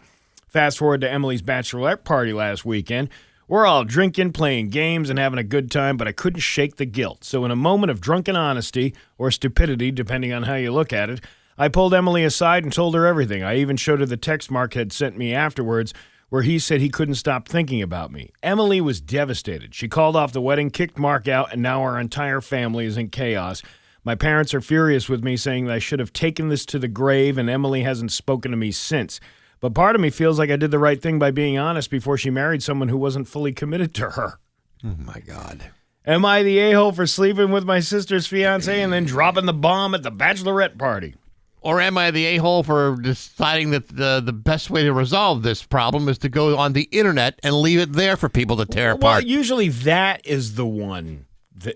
Fast forward to Emily's bachelorette party last weekend. We're all drinking, playing games, and having a good time, but I couldn't shake the guilt. So in a moment of drunken honesty, or stupidity, depending on how you look at it, I pulled Emily aside and told her everything. I even showed her the text Mark had sent me afterwards where he said he couldn't stop thinking about me. Emily was devastated. She called off the wedding, kicked Mark out, and now our entire family is in chaos. My parents are furious with me, saying that I should have taken this to the grave, and Emily hasn't spoken to me since. But part of me feels like I did the right thing by being honest before she married someone who wasn't fully committed to her. Oh, my God. Am I the a-hole for sleeping with my sister's fiancé and then dropping the bomb at the bachelorette party? Or am I the a-hole for deciding that the best way to resolve this problem is to go on the internet and leave it there for people to tear apart? Well, usually that is the one.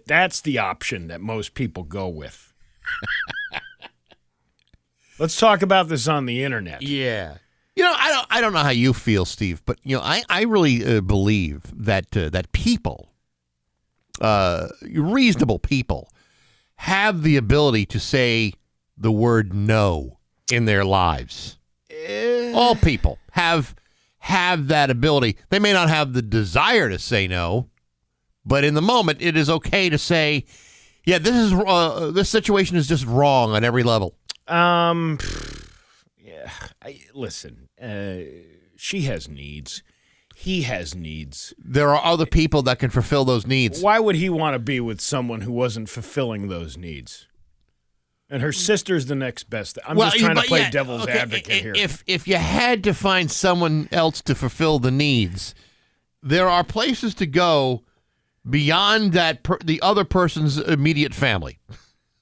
That's the option that most people go with. Let's talk about this on the internet. Yeah. You know, I don't know how you feel, Steve, but you know, I really believe that that people, reasonable people, have the ability to say the word no in their lives. All people have that ability. They may not have the desire to say no, but in the moment, it is okay to say, yeah, this situation is just wrong on every level. Listen, she has needs. He has needs. There are other people that can fulfill those needs. Why would he want to be with someone who wasn't fulfilling those needs? And her sister's the next best. I'm just trying to play devil's advocate here. If you had to find someone else to fulfill the needs, there are places to go beyond that the other person's immediate family.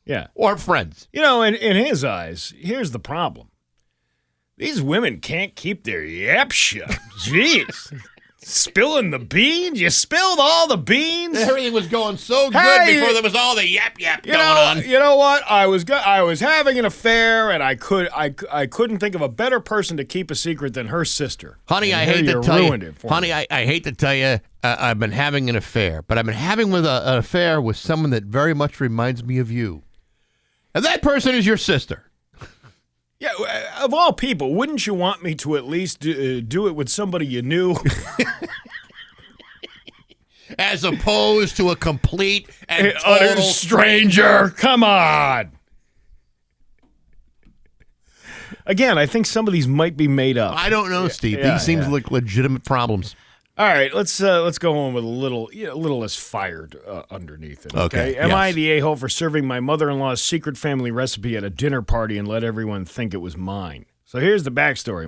Yeah. Or friends. You know, in his eyes, here's the problem. These women can't keep their yap shut. Jeez. Spilling the beans? You spilled all the beans? Everything was going so good before there was all the yap going on. You know what? I was having an affair, and I couldn't think of a better person to keep a secret than her sister. Honey, I hate to tell you. Honey, I hate to tell you, I've been having an affair, but I've been having an affair with someone that very much reminds me of you. And that person is your sister. Yeah, of all people, wouldn't you want me to at least do it with somebody you knew? As opposed to a complete and utter total stranger. Come on. Again, I think some of these might be made up. I don't know, Steve. Yeah, These seem like legitimate problems. All right, let's go on with a little less fired underneath it. Okay. Am yes. I the a-hole for serving my mother-in-law's secret family recipe at a dinner party and let everyone think it was mine? So here's the backstory.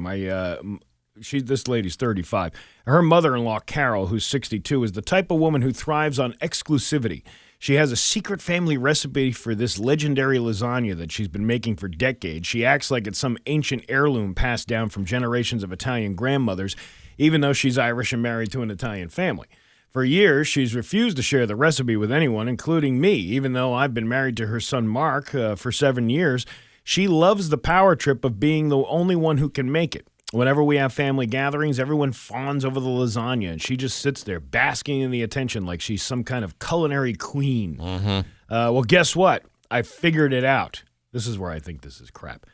This lady's 35. Her mother-in-law, Carol, who's 62, is the type of woman who thrives on exclusivity. She has a secret family recipe for this legendary lasagna that she's been making for decades. She acts like it's some ancient heirloom passed down from generations of Italian grandmothers, even though she's Irish and married to an Italian family. For years, she's refused to share the recipe with anyone, including me, even though I've been married to her son Mark for 7 years. She loves the power trip of being the only one who can make it. Whenever we have family gatherings, everyone fawns over the lasagna, and she just sits there basking in the attention like she's some kind of culinary queen. Mm-hmm. Well, guess what? I figured it out. This is where I think this is crap.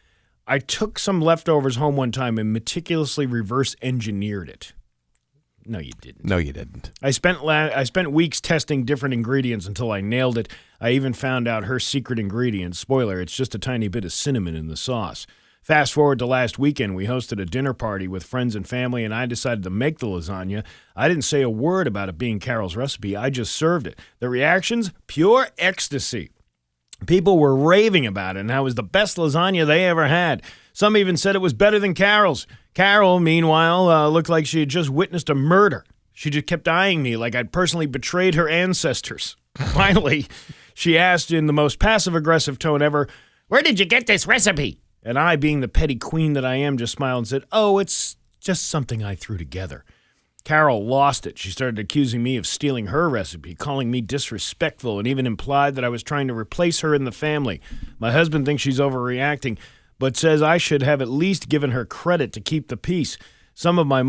I took some leftovers home one time and meticulously reverse engineered it. No, you didn't. No, you didn't. I spent weeks testing different ingredients until I nailed it. I even found out her secret ingredient. Spoiler, it's just a tiny bit of cinnamon in the sauce. Fast forward to last weekend, we hosted a dinner party with friends and family, and I decided to make the lasagna. I didn't say a word about it being Carol's recipe. I just served it. The reactions? Pure ecstasy. People were raving about it, and how it was the best lasagna they ever had. Some even said it was better than Carol's. Carol, meanwhile, looked like she had just witnessed a murder. She just kept eyeing me like I'd personally betrayed her ancestors. Finally, she asked in the most passive-aggressive tone ever, "Where did you get this recipe?" And I, being the petty queen that I am, just smiled and said, "Oh, it's just something I threw together." Carol lost it. She started accusing me of stealing her recipe, calling me disrespectful, and even implied that I was trying to replace her in the family. My husband thinks she's overreacting, but says I should have at least given her credit to keep the peace. Some of my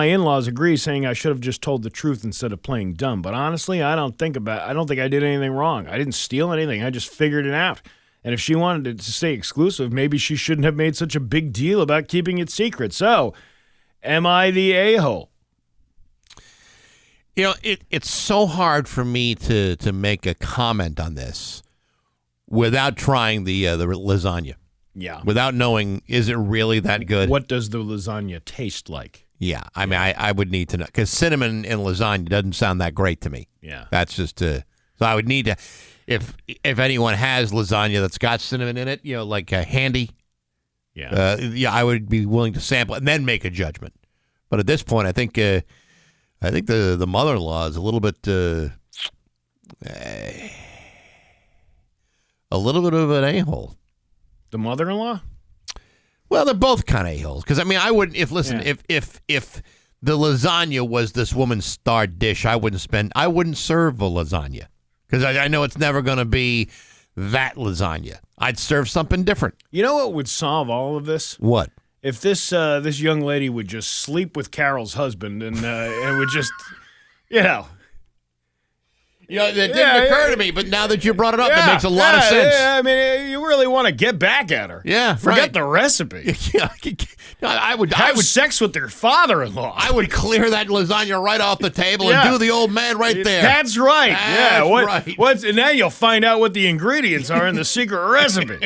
in-laws agree, saying I should have just told the truth instead of playing dumb. But honestly, I don't think I did anything wrong. I didn't steal anything. I just figured it out. And if she wanted it to stay exclusive, maybe she shouldn't have made such a big deal about keeping it secret. So, am I the a-hole? You know, it's so hard for me to make a comment on this without trying the lasagna. Yeah. Without knowing, is it really that good? What does the lasagna taste like? Yeah. I mean, I would need to know. Because cinnamon in lasagna doesn't sound that great to me. Yeah. That's just so I would need to, if anyone has lasagna that's got cinnamon in it, you know, like handy. Yeah. I would be willing to sample it and then make a judgment. But at this point, I think the mother-in-law is a little bit of an a-hole. The mother-in-law? Well, they're both kind of a-holes. Because, I mean, I wouldn't, if the lasagna was this woman's star dish, I wouldn't serve a lasagna. Because I know it's never going to be that lasagna. I'd serve something different. You know what would solve all of this? What? If this young lady would just sleep with Carol's husband and would just, you know. That didn't occur to me, but now that you brought it up, it makes a lot of sense. Yeah, I mean, you really want to get back at her. Yeah, Forget the recipe. Yeah, I would have sex with their father-in-law. I would clear that lasagna right off the table and do the old man right there. That's right. Right. And now you'll find out what the ingredients are in the secret recipe.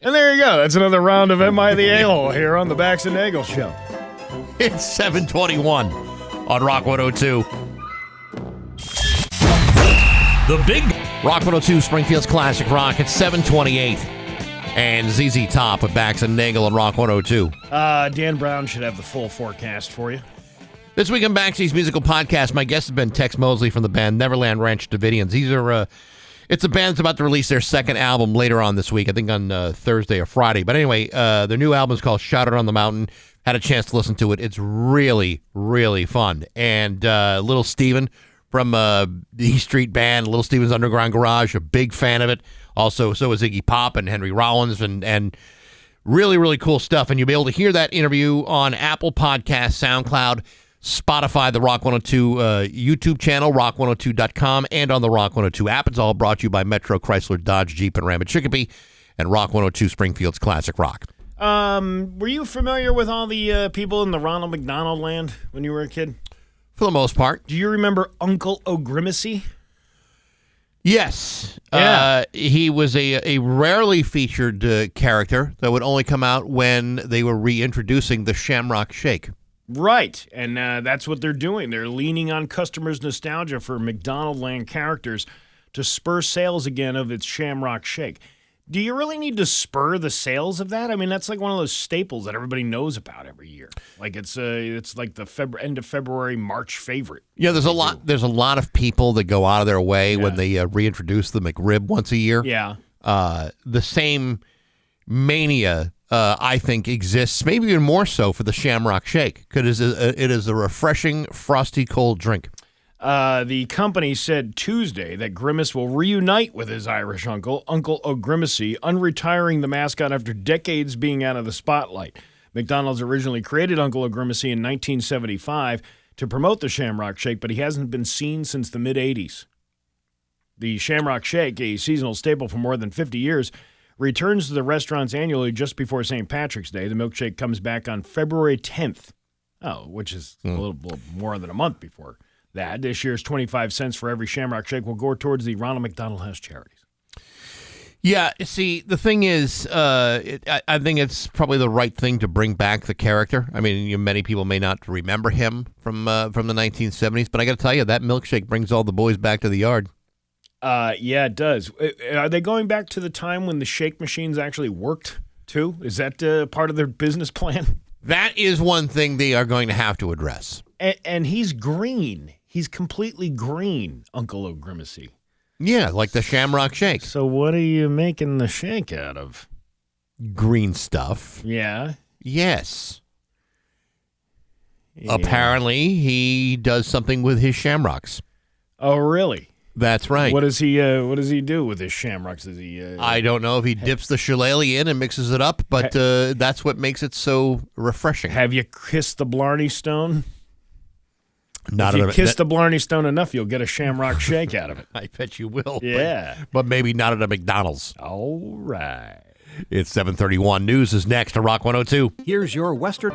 And there you go. That's another round of Am I the A-hole here on the Bax and Nagle Show. It's 7:21 on Rock 102. The Big Rock 102, Springfield's Classic Rock. It's 7:28. And ZZ Top with Bax and Nagle on Rock 102. Dan Brown should have the full forecast for you. This week on Baxi's Musical Podcast, my guest has been Tex Mosley from the band Neverland Ranch Davidians. These are... It's a band that's about to release their second album later on this week, I think on Thursday or Friday. But anyway, their new album is called Shout It on the Mountain. Had a chance to listen to it. It's really, really fun. And Little Steven from the E Street Band, Little Steven's Underground Garage, a big fan of it. Also, so is Iggy Pop and Henry Rollins, and really, really cool stuff. And you'll be able to hear that interview on Apple Podcasts, SoundCloud, Spotify, the Rock 102 YouTube channel, rock102.com, and on the Rock 102 app. It's all brought to you by Metro Chrysler Dodge Jeep and Ram at Chicopee and Rock 102 Springfield's Classic Rock. Were you familiar with all the people in the Ronald McDonald land when you were a kid? For the most part. Do you remember Uncle O'Grimacy? Yes. Yeah. He was a rarely featured character that would only come out when they were reintroducing the Shamrock Shake. Right, and that's what they're doing. They're leaning on customers' nostalgia for McDonald Land characters to spur sales again of its Shamrock Shake. Do you really need to spur the sales of that? I mean, that's like one of those staples that everybody knows about every year. Like it's like the end of February, March favorite. Yeah, there's a lot of people that go out of their way when they reintroduce the McRib once a year. Yeah. The same mania, I think, exists, maybe even more so for the Shamrock Shake, because it is a refreshing, frosty, cold drink. The company said Tuesday that Grimace will reunite with his Irish uncle, Uncle O'Grimacy, unretiring the mascot after decades being out of the spotlight. McDonald's originally created Uncle O'Grimacy in 1975 to promote the Shamrock Shake, but he hasn't been seen since the mid-'80s. The Shamrock Shake, a seasonal staple for more than 50 years, returns to the restaurants annually just before St. Patrick's Day. The milkshake comes back on February 10th, which is a little more than a month before that. This year's 25 cents for every Shamrock Shake will go towards the Ronald McDonald House charities. Yeah, see, the thing is, I think it's probably the right thing to bring back the character. I mean, many people may not remember him from the 1970s, but I got to tell you, that milkshake brings all the boys back to the yard. Yeah, it does. Are they going back to the time when the shake machines actually worked, too? Is that part of their business plan? That is one thing they are going to have to address. And he's green. He's completely green, Uncle O'Grimacy. Yeah, like the Shamrock Shake. So what are you making the shake out of? Green stuff. Yeah. Yes. Yeah. Apparently, he does something with his shamrocks. Oh, really? That's right. What does he do with his shamrocks? Does he? I don't know if he dips the shillelagh in and mixes it up, but that's what makes it so refreshing. Have you kissed the Blarney Stone? Not if you kiss the Blarney Stone enough, you'll get a Shamrock Shake out of it. I bet you will. Yeah. But maybe not at a McDonald's. All right. It's 7:31. News is next on Rock 102. Here's your Western.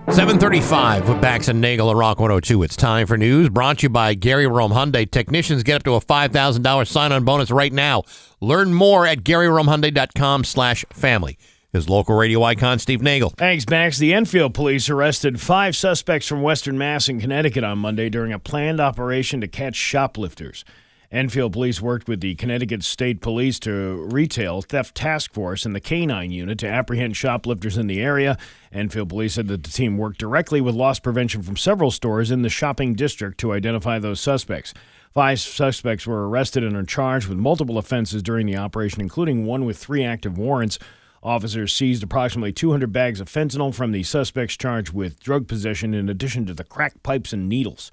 7:35 with Bax and Nagle on Rock 102. It's time for news brought to you by Gary Rome Hyundai. Technicians get up to a $5,000 sign-on bonus right now. Learn more at GaryRomeHyundai.com/family. His local radio icon, Steve Nagle. Thanks, Max. The Enfield police arrested 5 suspects from Western Mass and Connecticut on Monday during a planned operation to catch shoplifters. Enfield police worked with the Connecticut State Police to Retail Theft Task Force and the K-9 unit to apprehend shoplifters in the area. Enfield police said that the team worked directly with loss prevention from several stores in the shopping district to identify those suspects. 5 suspects were arrested and are charged with multiple offenses during the operation, including one with 3 active warrants. Officers seized approximately 200 bags of fentanyl from the suspects charged with drug possession in addition to the crack pipes and needles.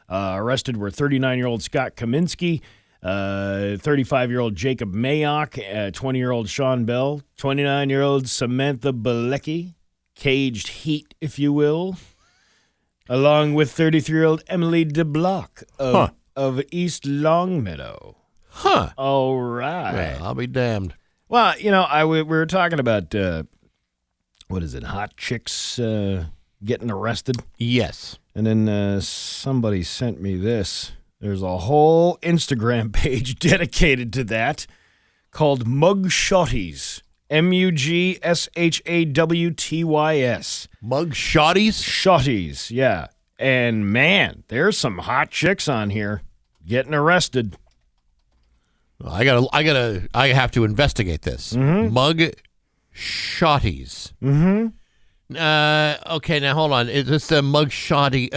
Arrested were 39-year-old Scott Kaminsky, 35-year-old Jacob Mayock, 20-year-old Sean Bell, 29-year-old Samantha Balecki, caged heat, if you will, along with 33-year-old Emily DeBlock of East Longmeadow. Huh. All right. Well, I'll be damned. Well, we were talking about, what is it, hot chicks getting arrested? Yes. And then somebody sent me this. There's a whole Instagram page dedicated to that called Mug Shotties. MUGSHAWTYS. Mug Shotties? Shotties, yeah. And man, there's some hot chicks on here getting arrested. I have to investigate this. Mm-hmm. Mug Shotties. Mm-hmm. Okay, now hold on. Is this a Mug Shotty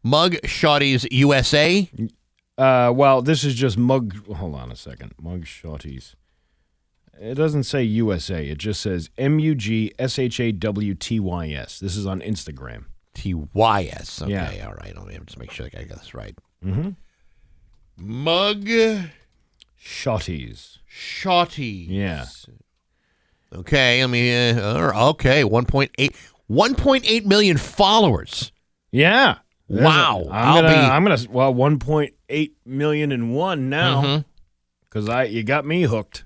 Mug Shotties USA? Well, this is just Mug. Hold on a second. Mug Shotties. It doesn't say USA. It just says MUGSHAWTYS. This is on Instagram. TYS. Okay, Yeah. all right. Let me just make sure I got this right. Mm-hmm. Mug Shotties. Shotties. Yeah. Okay, I mean, okay, 1.8. 1.8 million followers. Yeah. Wow. I'm gonna 1.8 million and one now because you got me hooked.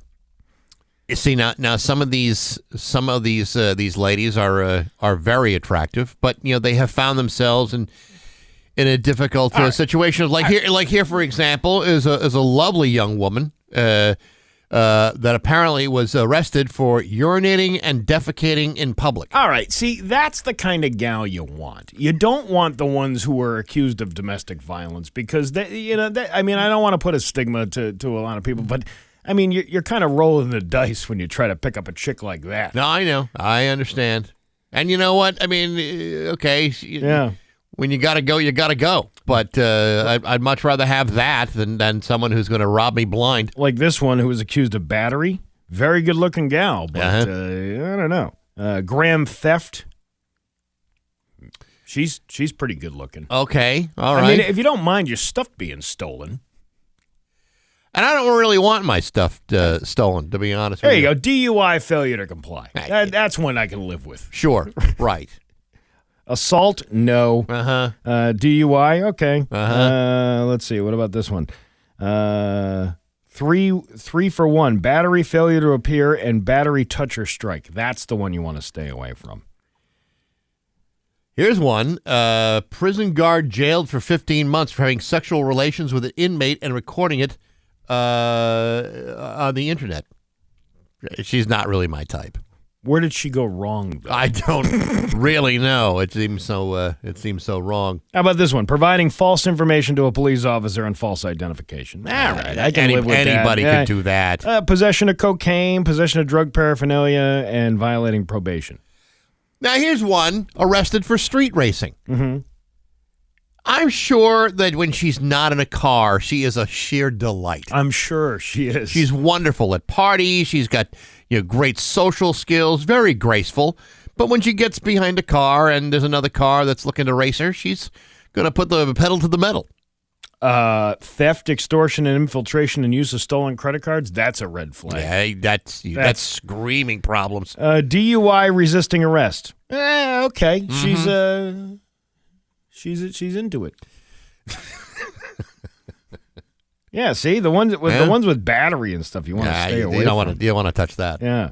You see now some of these ladies are very attractive, but they have found themselves in a difficult situation. Like here, for example, is a lovely young woman that apparently was arrested for urinating and defecating in public. All right, see, that's the kind of gal you want. You don't want the ones who are accused of domestic violence because I don't want to put a stigma to a lot of people, but I mean, you're kind of rolling the dice when you try to pick up a chick like that. No, I know, I understand, and you know what? I mean, okay, yeah. When you got to go, you got to go. But I'd much rather have that than someone who's going to rob me blind. Like this one who was accused of battery. Very good-looking gal, but I don't know. Grand theft. She's pretty good-looking. Okay, all right. I mean, if you don't mind your stuff being stolen. And I don't really want my stuff stolen, to be honest with you. There you go. DUI, failure to comply. That's one I can live with. Sure, right. Assault, no. DUI, okay. Let's see. What about this one? 3 for 1. Battery, failure to appear, and battery, touch or strike. That's the one you want to stay away from. Here's one. Prison guard jailed for 15 months for having sexual relations with an inmate and recording it on the internet. She's not really my type. Where did she go wrong, though? I don't really know. It seems so wrong. How about this one? Providing false information to a police officer and false identification. All right, I can live with that. Anybody could do that. Possession of cocaine, possession of drug paraphernalia, and violating probation. Now, here's one. Arrested for street racing. Mm-hmm. I'm sure that when she's not in a car, she is a sheer delight. I'm sure she is. She's wonderful at parties. She's got great social skills, very graceful. But when she gets behind a car and there's another car that's looking to race her, she's going to put the pedal to the metal. Theft, extortion, and infiltration and use of stolen credit cards, that's a red flag. Yeah, that's screaming problems. DUI, resisting arrest. Okay. Mm-hmm. She's into it. Yeah, see, the ones with battery and stuff, you want to stay away from. You don't want to touch that. Yeah.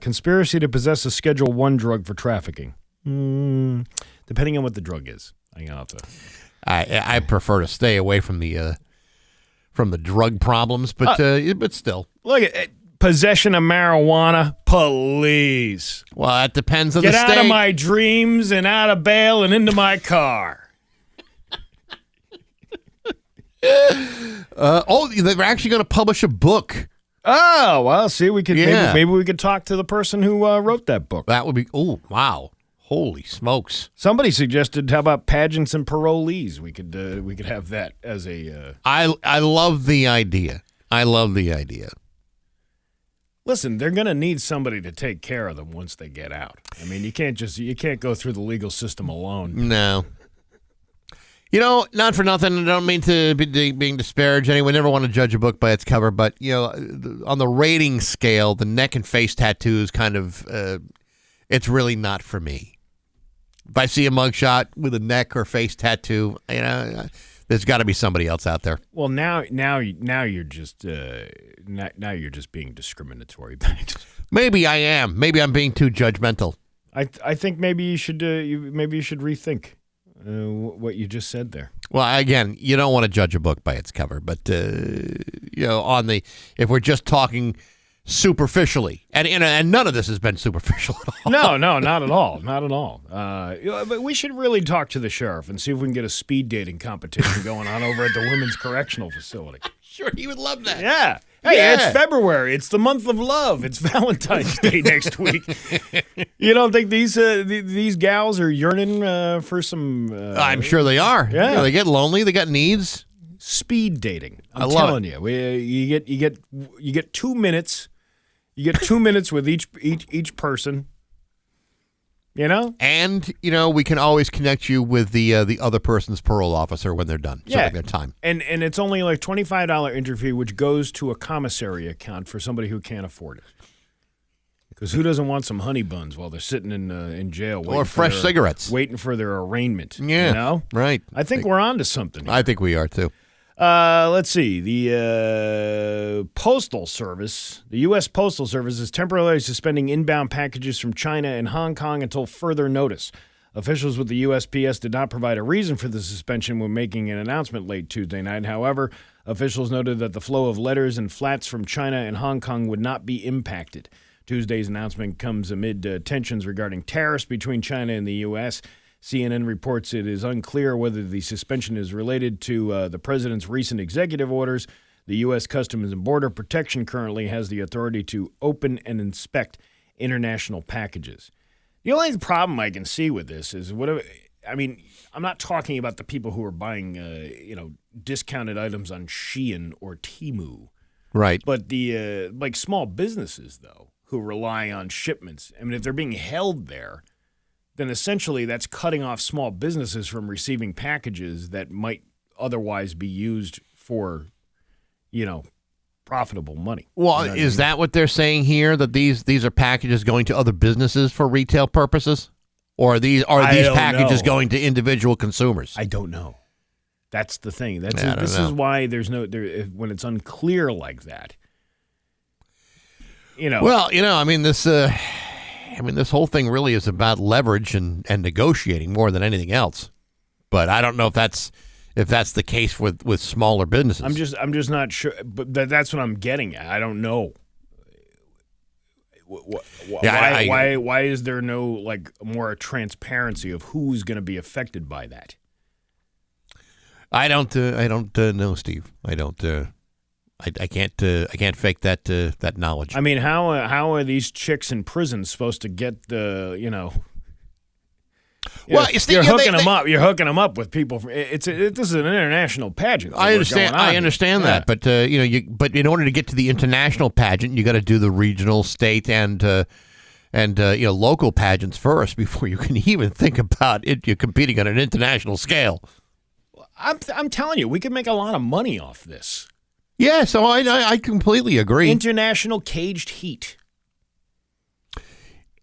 Conspiracy to possess a Schedule 1 drug for trafficking. Depending on what the drug is. I prefer to stay away from the drug problems, but still. Look at possession of marijuana, police. Well, that depends on the state. Get out of my dreams and out of bail and into my car. They're actually going to publish a book. Oh, well, see, we could maybe we could talk to the person who wrote that book. That would be wow. Holy smokes. Somebody suggested, how about pageants and parolees? We could have that as a I love the idea. Listen, they're going to need somebody to take care of them once they get out. I mean, you can't go through the legal system alone. No. Not for nothing. I don't mean to be being disparaged. Anyone never want to judge a book by its cover, but on the rating scale, the neck and face tattoos kind of it's really not for me. If I see a mugshot with a neck or face tattoo, there's got to be somebody else out there. Well, now you're just now you're just being discriminatory. Maybe I am. Maybe I'm being too judgmental. I think maybe you should rethink what you just said there. Well, again, you don't want to judge a book by its cover, but if we're just talking superficially, and none of this has been superficial at all. No, not at all. But we should really talk to the sheriff and see if we can get a speed dating competition going on over at the Women's Correctional Facility. Sure, he would love that. Yeah. Hey, It's February. It's the month of love. It's Valentine's Day next week. You don't think these gals are yearning for some? I'm sure they are. Yeah, they get lonely. They got needs. Speed dating. I'm love telling you, you get 2 minutes. You get 2 minutes with each person. And we can always connect you with the other person's parole officer when they're done serving their time. And it's only like $25 entry fee, which goes to a commissary account for somebody who can't afford it. Because who doesn't want some honey buns while they're sitting in jail? Or fresh cigarettes. Waiting for their arraignment. Yeah, You know? right. I think we're on to something here. I think we are, too. Let's see. The Postal Service, the U.S. Postal Service is temporarily suspending inbound packages from China and Hong Kong until further notice. Officials with the USPS did not provide a reason for the suspension when making an announcement late Tuesday night. However, officials noted that the flow of letters and flats from China and Hong Kong would not be impacted. Tuesday's announcement comes amid tensions regarding tariffs between China and the U.S. CNN reports it is unclear whether the suspension is related to the president's recent executive orders. The U.S. Customs and Border Protection currently has the authority to open and inspect international packages. The only problem I can see with this is I'm not talking about the people who are buying, discounted items on Shein or Temu. Right. But the small businesses, though, who rely on shipments. I mean, if they're being held there, then essentially that's cutting off small businesses from receiving packages that might otherwise be used for, profitable money. Well, is that what they're saying here? That these are packages going to other businesses for retail purposes, or are these packages going to individual consumers? I don't know. That's the thing. This is why there's when it's unclear like that. Well, this whole thing really is about leverage and negotiating more than anything else. But I don't know if that's the case with smaller businesses. I'm just not sure. But that's what I'm getting at. I don't know. Why is there no more transparency of who's going to be affected by that? I don't know, Steve. I don't. I can't fake that knowledge. I mean, how are these chicks in prison supposed to get the Well, you're hooking them up. You're hooking them up with people. This is an international pageant. I understand that, but but in order to get to the international pageant, you got to do the regional, state, and local pageants first before you can even think about it. You're competing on an international scale. I'm telling you, we could make a lot of money off this. Yeah, so I completely agree. International caged heat.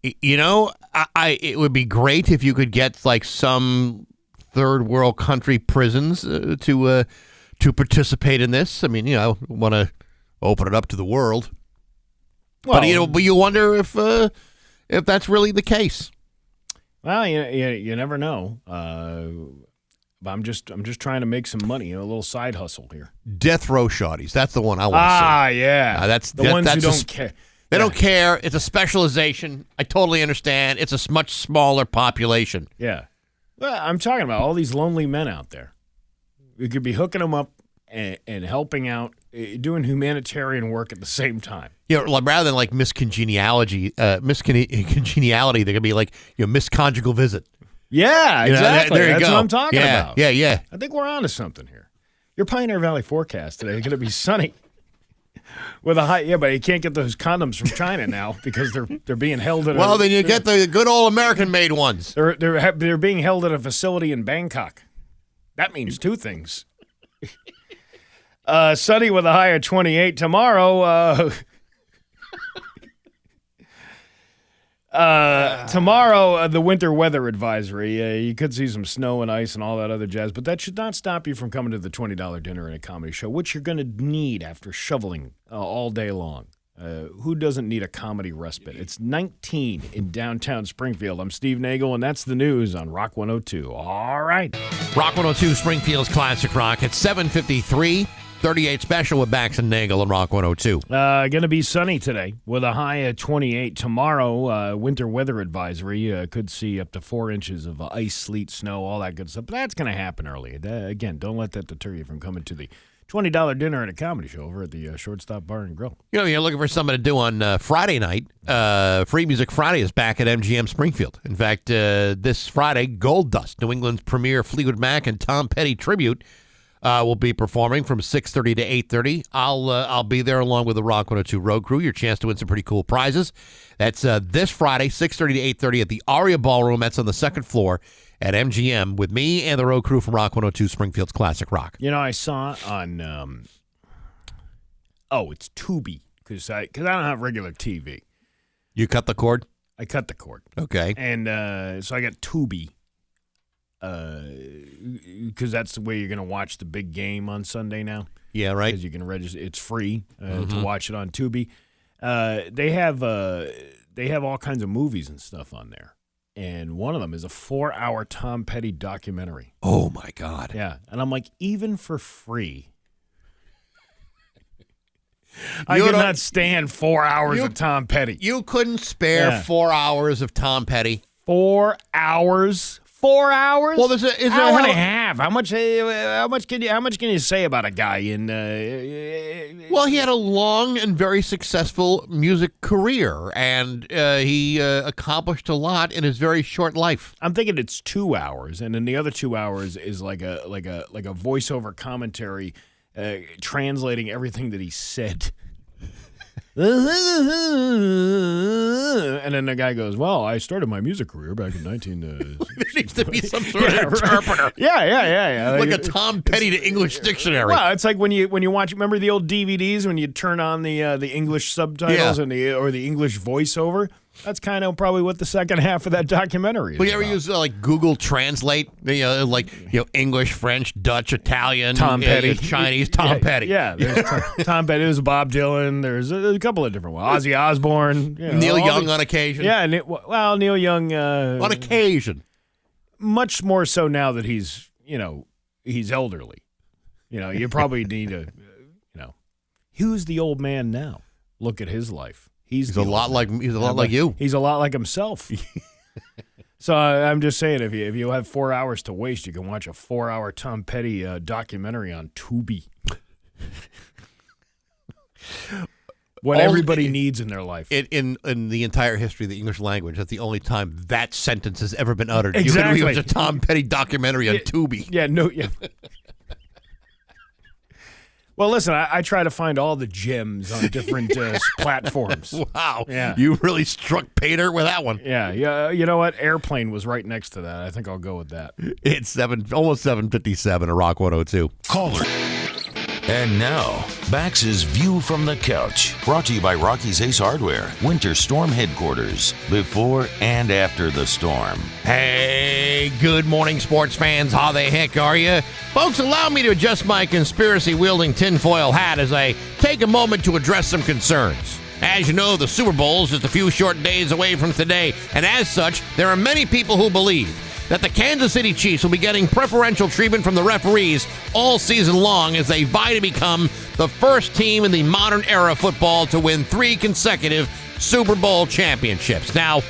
It would be great if you could get some third world country prisons to participate in this. I mean, want to open it up to the world. Well, but you wonder if that's really the case. Well, you never know. But I'm just trying to make some money, a little side hustle here. Death row shawties. That's the one I want to see. Ah, yeah. That's the ones who don't care. They don't care. It's a specialization. I totally understand. It's a much smaller population. Yeah. Well, I'm talking about all these lonely men out there. We could be hooking them up and helping out, doing humanitarian work at the same time. Rather than miscongeniality, they could be misconjugal visit. Yeah, exactly. There you That's go. what I'm talking about. Yeah. I think we're on to something here. Your Pioneer Valley forecast today is going to be sunny with a high. Yeah, but you can't get those condoms from China now because they're being held at. Well, then you get the good old American-made ones. They're being held at a facility in Bangkok. That means two things. Sunny with a high of 28 tomorrow. Tomorrow, the winter weather advisory. You could see some snow and ice and all that other jazz, but that should not stop you from coming to the $20 dinner and a comedy show, which you're going to need after shoveling all day long. Who doesn't need a comedy respite? It's 19 in downtown Springfield. I'm Steve Nagle, and that's the news on Rock 102. All right. Rock 102, Springfield's Classic Rock at 7:53. 38 special with Bax and Nagle on Rock 102. Going to be sunny today with a high of 28. Tomorrow, winter weather advisory. Could see up to 4 inches of ice, sleet, snow, all that good stuff. But that's going to happen early. Again, don't let that deter you from coming to the $20 dinner and a comedy show over at the Shortstop Bar and Grill. You're looking for something to do on Friday night. Free Music Friday is back at MGM Springfield. In fact, this Friday, Gold Dust, New England's premier Fleetwood Mac and Tom Petty tribute, will be performing from 6:30 to 8:30. I'll be there along with the Rock 102 Road Crew. Your chance to win some pretty cool prizes. That's this Friday, 6:30 to 8:30 at the Aria Ballroom. That's on the second floor at MGM with me and the Road Crew from Rock 102 Springfield's Classic Rock. I saw on it's Tubi because I don't have regular TV. You cut the cord? I cut the cord. Okay. And so I got Tubi. Because that's the way you're going to watch the big game on Sunday now. Yeah, right. Because you can register. It's free to watch it on Tubi. They have all kinds of movies and stuff on there. And one of them is a 4-hour Tom Petty documentary. Oh, my God. Yeah. And I'm like, even for free, I could not stand 4 hours of Tom Petty. You couldn't spare 4 hours of Tom Petty. 4 hours? 4 hours? Well, is there hour and a half. How much can you say about a guy in? Well, he had a long and very successful music career, and he accomplished a lot in his very short life. I'm thinking it's 2 hours, and then the other 2 hours is like a voiceover commentary, translating everything that he said. And then the guy goes, well, I started my music career back in 19... There needs to be some sort of interpreter. Yeah. Like a Tom Petty to English dictionary. Well, it's like when you watch, remember the old DVDs when you turn on the English subtitles and or the English voiceover? That's kind of probably what the second half of that documentary is. Well, you ever use like Google Translate? English, French, Dutch, Italian, Tom Petty, Chinese, Tom Petty. Yeah, there's Tom Petty. There's Bob Dylan. There's a couple of different ones. Ozzy Osbourne. Neil Young on occasion. Yeah, Neil Young on occasion. Much more so now that he's elderly. You probably need a who's the old man now? Look at his life. He's a lot like you. He's a lot like himself. So I'm just saying, if you have 4 hours to waste, you can watch a 4-hour Tom Petty documentary on Tubi. What everybody needs in their life. In the entire history of the English language, that's the only time that sentence has ever been uttered. Exactly. You can watch a Tom Petty documentary on Tubi. Yeah, no, yeah. Well, listen, I try to find all the gems on different platforms. Wow. Yeah. You really struck pay dirt with that one. Yeah. You know what? Airplane was right next to that. I think I'll go with that. It's almost 7:57 at Rock 102. Caller. And now, Bax's View from the Couch, brought to you by Rocky's Ace Hardware, Winter Storm Headquarters, before and after the storm. Hey, good morning, sports fans. How the heck are you? Folks, allow me to adjust my conspiracy-wielding tinfoil hat as I take a moment to address some concerns. As you know, the Super Bowl is just a few short days away from today, and as such, there are many people who believe that the Kansas City Chiefs will be getting preferential treatment from the referees all season long as they vie to become the first team in the modern era of football to win 3 consecutive Super Bowl championships. Now,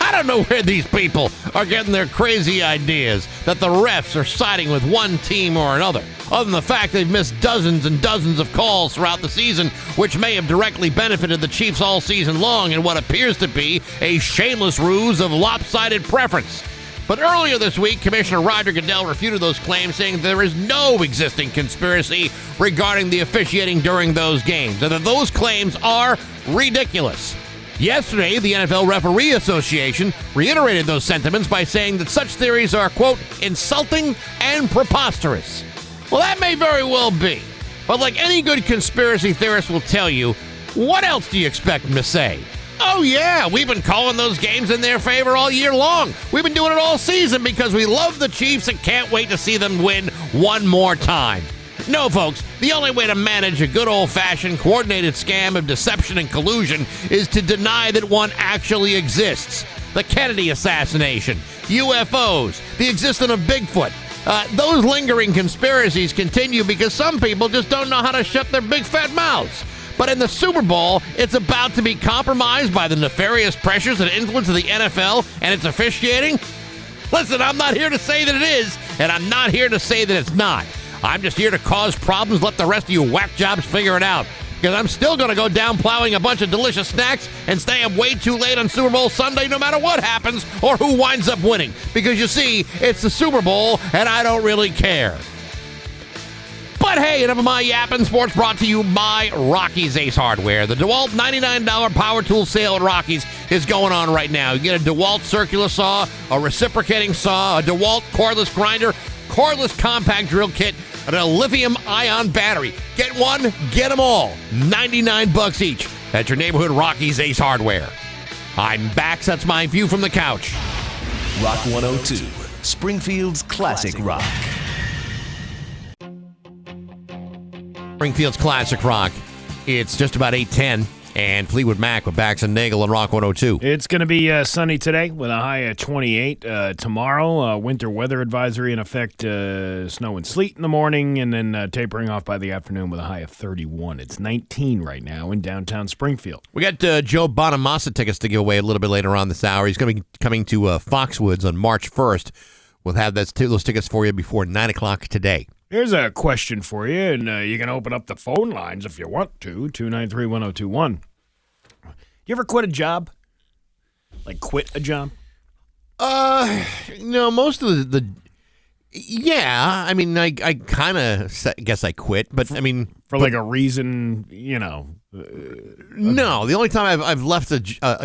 I don't know where these people are getting their crazy ideas that the refs are siding with one team or another, other than the fact they've missed dozens and dozens of calls throughout the season, which may have directly benefited the Chiefs all season long in what appears to be a shameless ruse of lopsided preference. But earlier this week, Commissioner Roger Goodell refuted those claims, saying there is no existing conspiracy regarding the officiating during those games, and that those claims are ridiculous. Yesterday, the NFL Referee Association reiterated those sentiments by saying that such theories are, quote, insulting and preposterous. Well, that may very well be, but like any good conspiracy theorist will tell you, what else do you expect them to say? Oh, yeah, we've been calling those games in their favor all year long. We've been doing it all season because we love the Chiefs and can't wait to see them win one more time. No, folks, the only way to manage a good old-fashioned coordinated scam of deception and collusion is to deny that one actually exists. The Kennedy assassination, UFOs, the existence of Bigfoot. Those lingering conspiracies continue because some people just don't know how to shut their big fat mouths. But in the Super Bowl, it's about to be compromised by the nefarious pressures and influence of the NFL and its officiating? Listen, I'm not here to say that it is, and I'm not here to say that it's not. I'm just here to cause problems, let the rest of you whack jobs figure it out. Because I'm still going to go down plowing a bunch of delicious snacks and stay up way too late on Super Bowl Sunday no matter what happens or who winds up winning. Because you see, it's the Super Bowl, and I don't really care. But hey, enough of my yapping. Sports brought to you by Rocky's Ace Hardware. The DeWalt $99 power tool sale at Rocky's is going on right now. You get a DeWalt circular saw, a reciprocating saw, a DeWalt cordless grinder, cordless compact drill kit, and a lithium-ion battery. Get one, get them all. $99 each. At your neighborhood Rocky's Ace Hardware. I'm Bax. That's my view from the couch. Rock 102, Springfield's classic rock. Springfield's classic rock. It's just about 8:10, and Fleetwood Mac with Bax and Nagle on Rock 102. It's going to be sunny today with a high of 28. Tomorrow, winter weather advisory in effect, snow and sleet in the morning, and then tapering off by the afternoon with a high of 31. It's 19 right now in downtown Springfield. We got Joe Bonamassa tickets to give away a little bit later on this hour. He's going to be coming to Foxwoods on March 1st. We'll have those tickets for you before 9 o'clock today. Here's a question for you, and you can open up the phone lines if you want to, 293-1021. You ever quit a job? Like quit a job? No, most of yeah, I mean, I kind of guess I quit, but I mean... For like a reason, you know... no, the only time I've left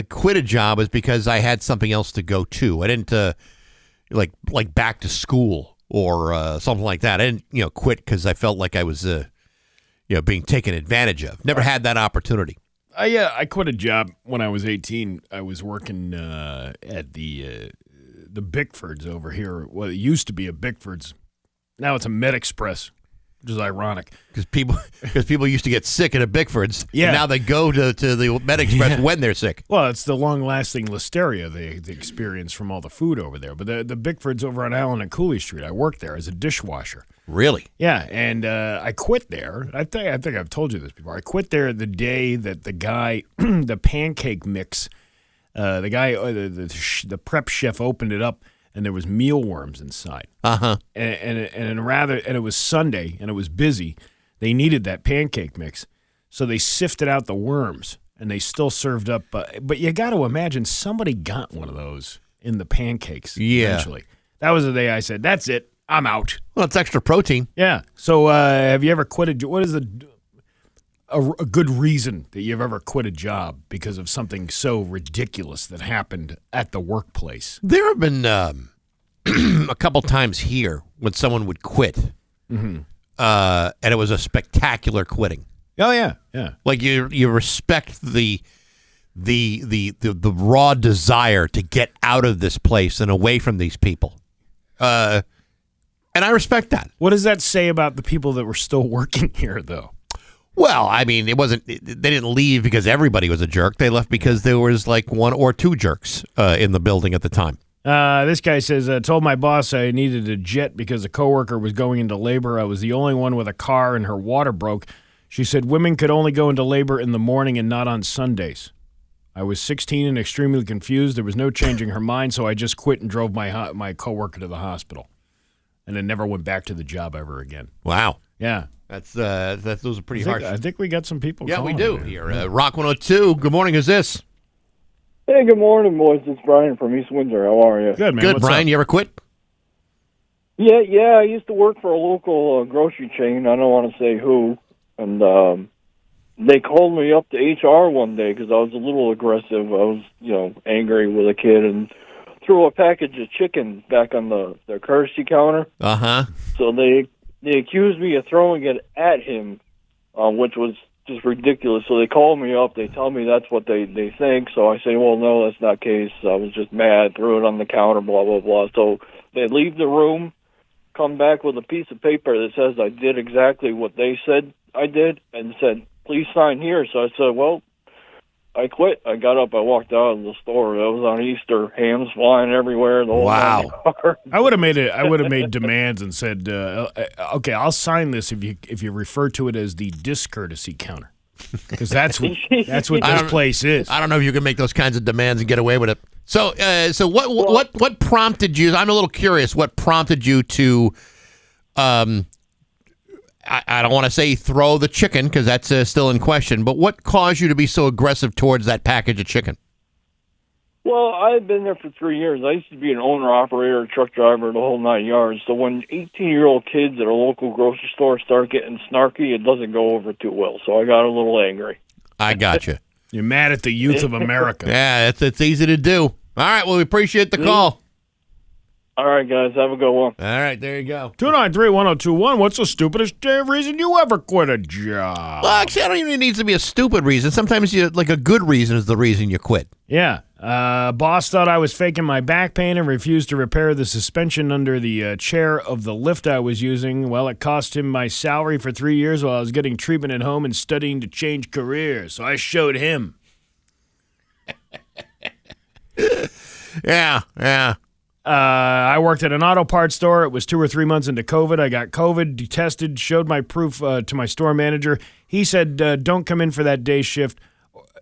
quit a job is because I had something else to go to. I didn't, like back to school or something like that. I didn't, quit because I felt like I was, being taken advantage of. Never had that opportunity. I quit a job when I was 18. I was working at the Bickfords over here. Well, it used to be a Bickfords. Now it's a Med Express, which is ironic. Because people used to get sick at a Bickfords. Yeah. And now they go to the Med Express when they're sick. Well, it's the long-lasting listeria they experience from all the food over there. But the Bickfords over on Allen and Cooley Street, I worked there as a dishwasher. Really? Yeah, and I quit there. I think I've told you this before. I quit there the day that the guy, the pancake mix, the prep chef opened it up, and there was mealworms inside. Uh-huh. And it was Sunday, and it was busy. They needed that pancake mix, so they sifted out the worms, and they still served up. But you got to imagine somebody got one of those in the pancakes. Yeah. Eventually, that was the day I said, "That's it. I'm out." Well, it's extra protein. Yeah. So have you ever quit a job? What is a good reason that you've ever quit a job because of something so ridiculous that happened at the workplace? There have been a couple times here when someone would quit, and it was a spectacular quitting. Oh, yeah, yeah. Like you respect the raw desire to get out of this place and away from these people. And I respect that. What does that say about the people that were still working here, though? Well, I mean, they didn't leave because everybody was a jerk. They left because there was like one or two jerks in the building at the time. This guy says, told my boss I needed a jet because a coworker was going into labor. I was the only one with a car and her water broke. She said women could only go into labor in the morning and not on Sundays. I was 16 and extremely confused. There was no changing her mind, so I just quit and drove my coworker to the hospital. And then never went back to the job ever again. Wow. Yeah. Those are pretty harsh. I think we got some people Yeah, we calling do. Here, Rock 102. Good morning. Who's this? Hey, good morning, boys. It's Brian from East Windsor. How are you? Good, man. Good, What's Brian. up? You ever quit? Yeah. I used to work for a local grocery chain. I don't want to say who. And they called me up to HR one day because I was a little aggressive. I was, angry with a kid and threw a package of chicken back on the courtesy counter. Uh-huh. So they accused me of throwing it at him, which was just ridiculous. So they call me up. They tell me that's what they think. So I say, well, no, that's not the case. I was just mad, threw it on the counter, blah, blah, blah. So they leave the room, come back with a piece of paper that says I did exactly what they said I did, and said, please sign here. So I said, well, I quit. I got up. I walked out of the store. It was on Easter, hams flying everywhere. The whole Wow. I would have made demands and said, okay, I'll sign this if you refer to it as the discourtesy counter, because that's what this place is. I don't know if you can make those kinds of demands and get away with it. So what prompted you? I'm a little curious. What prompted you to? I don't want to say throw the chicken because that's still in question, but what caused you to be so aggressive towards that package of chicken? Well, I've been there for 3 years. I used to be an owner-operator, truck driver, the whole 9 yards. So when 18-year-old kids at a local grocery store start getting snarky, it doesn't go over too well. So I got a little angry. I got you. You're mad at the youth of America. Yeah, it's easy to do. All right, well, we appreciate the call. All right, guys. Have a good one. All right, there you go. 293-1021. What's the stupidest reason you ever quit a job? Well, actually, I don't even need to be a stupid reason. Sometimes a good reason is the reason you quit. Yeah. Boss thought I was faking my back pain and refused to repair the suspension under the chair of the lift I was using. Well, it cost him my salary for 3 years while I was getting treatment at home and studying to change careers. So I showed him. Yeah. I worked at an auto parts store. It was 2 or 3 months into COVID. I got COVID, tested, showed my proof to my store manager. He said, don't come in for that day shift.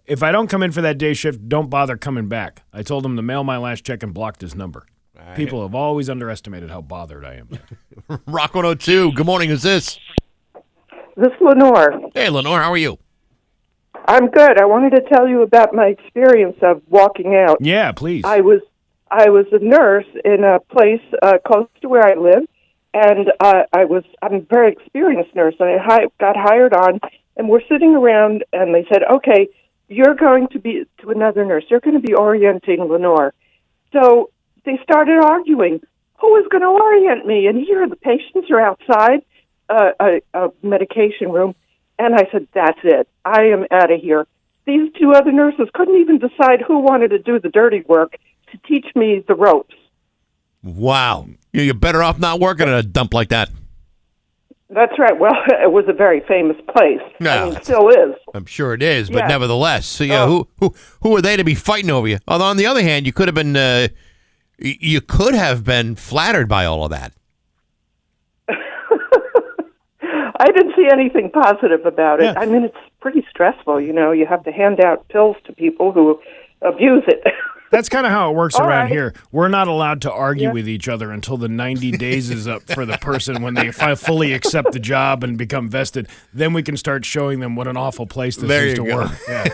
If I don't come in for that day shift, don't bother coming back. I told him to mail my last check and blocked his number. Right. People have always underestimated how bothered I am. Rock 102, good morning. Who's this? This is Lenore. Hey, Lenore, how are you? I'm good. I wanted to tell you about my experience of walking out. Yeah, please. I was a nurse in a place close to where I live, and I'm a very experienced nurse, and I got hired on, and we're sitting around, and they said, okay, you're going to be to another nurse. You're going to be orienting Lenore. So they started arguing, who is going to orient me? And here the patients are outside a medication room, and I said, that's it. I am out of here. These 2 other nurses couldn't even decide who wanted to do the dirty work to teach me the ropes. Wow. You're better off not working at a dump like that. That's right. Well, it was a very famous place. No, I mean, it still is. I'm sure it is, but Yeah. nevertheless. So, yeah, who are they to be fighting over you? Although, on the other hand, you could have been flattered by all of that. I didn't see anything positive about it. Yeah. I mean, it's pretty stressful, You have to hand out pills to people who abuse it. That's kind of how it works All around right. here. We're not allowed to argue with each other until the 90 days is up for the person when they fully accept the job and become vested. Then we can start showing them what an awful place this is to work. Yeah.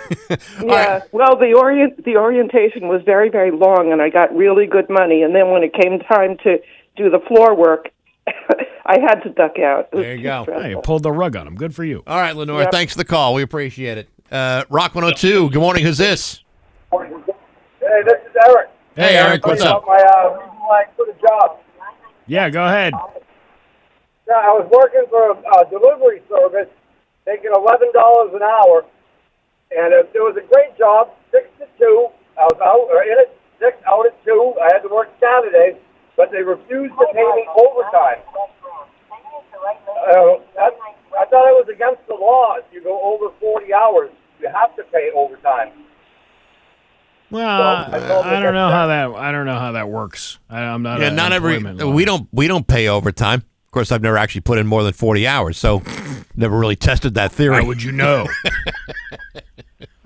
Yeah. Well, the orientation was very, very long, and I got really good money. And then when it came time to do the floor work, I had to duck out. It was There you too go. stressful. Hey, you pulled the rug on him. Good for you. All right, Lenore, Yep. thanks for the call. We appreciate it. Rock 102, good morning. Who's this? Hey, this is Eric. Hey, Eric, what's up? My reason why I quit a job. Yeah, go ahead. Yeah, I was working for a delivery service, making $11 an hour, and it was a great job, 6 to 2. I was in at 6, out at 2. I had to work Saturdays, but they refused to pay me overtime. I thought it was against the law. If you go over 40 hours, you have to pay overtime. Well, I don't know how that works. I'm not. Yeah, not every. We don't pay overtime. Of course, I've never actually put in more than 40 hours, so never really tested that theory. How would you know?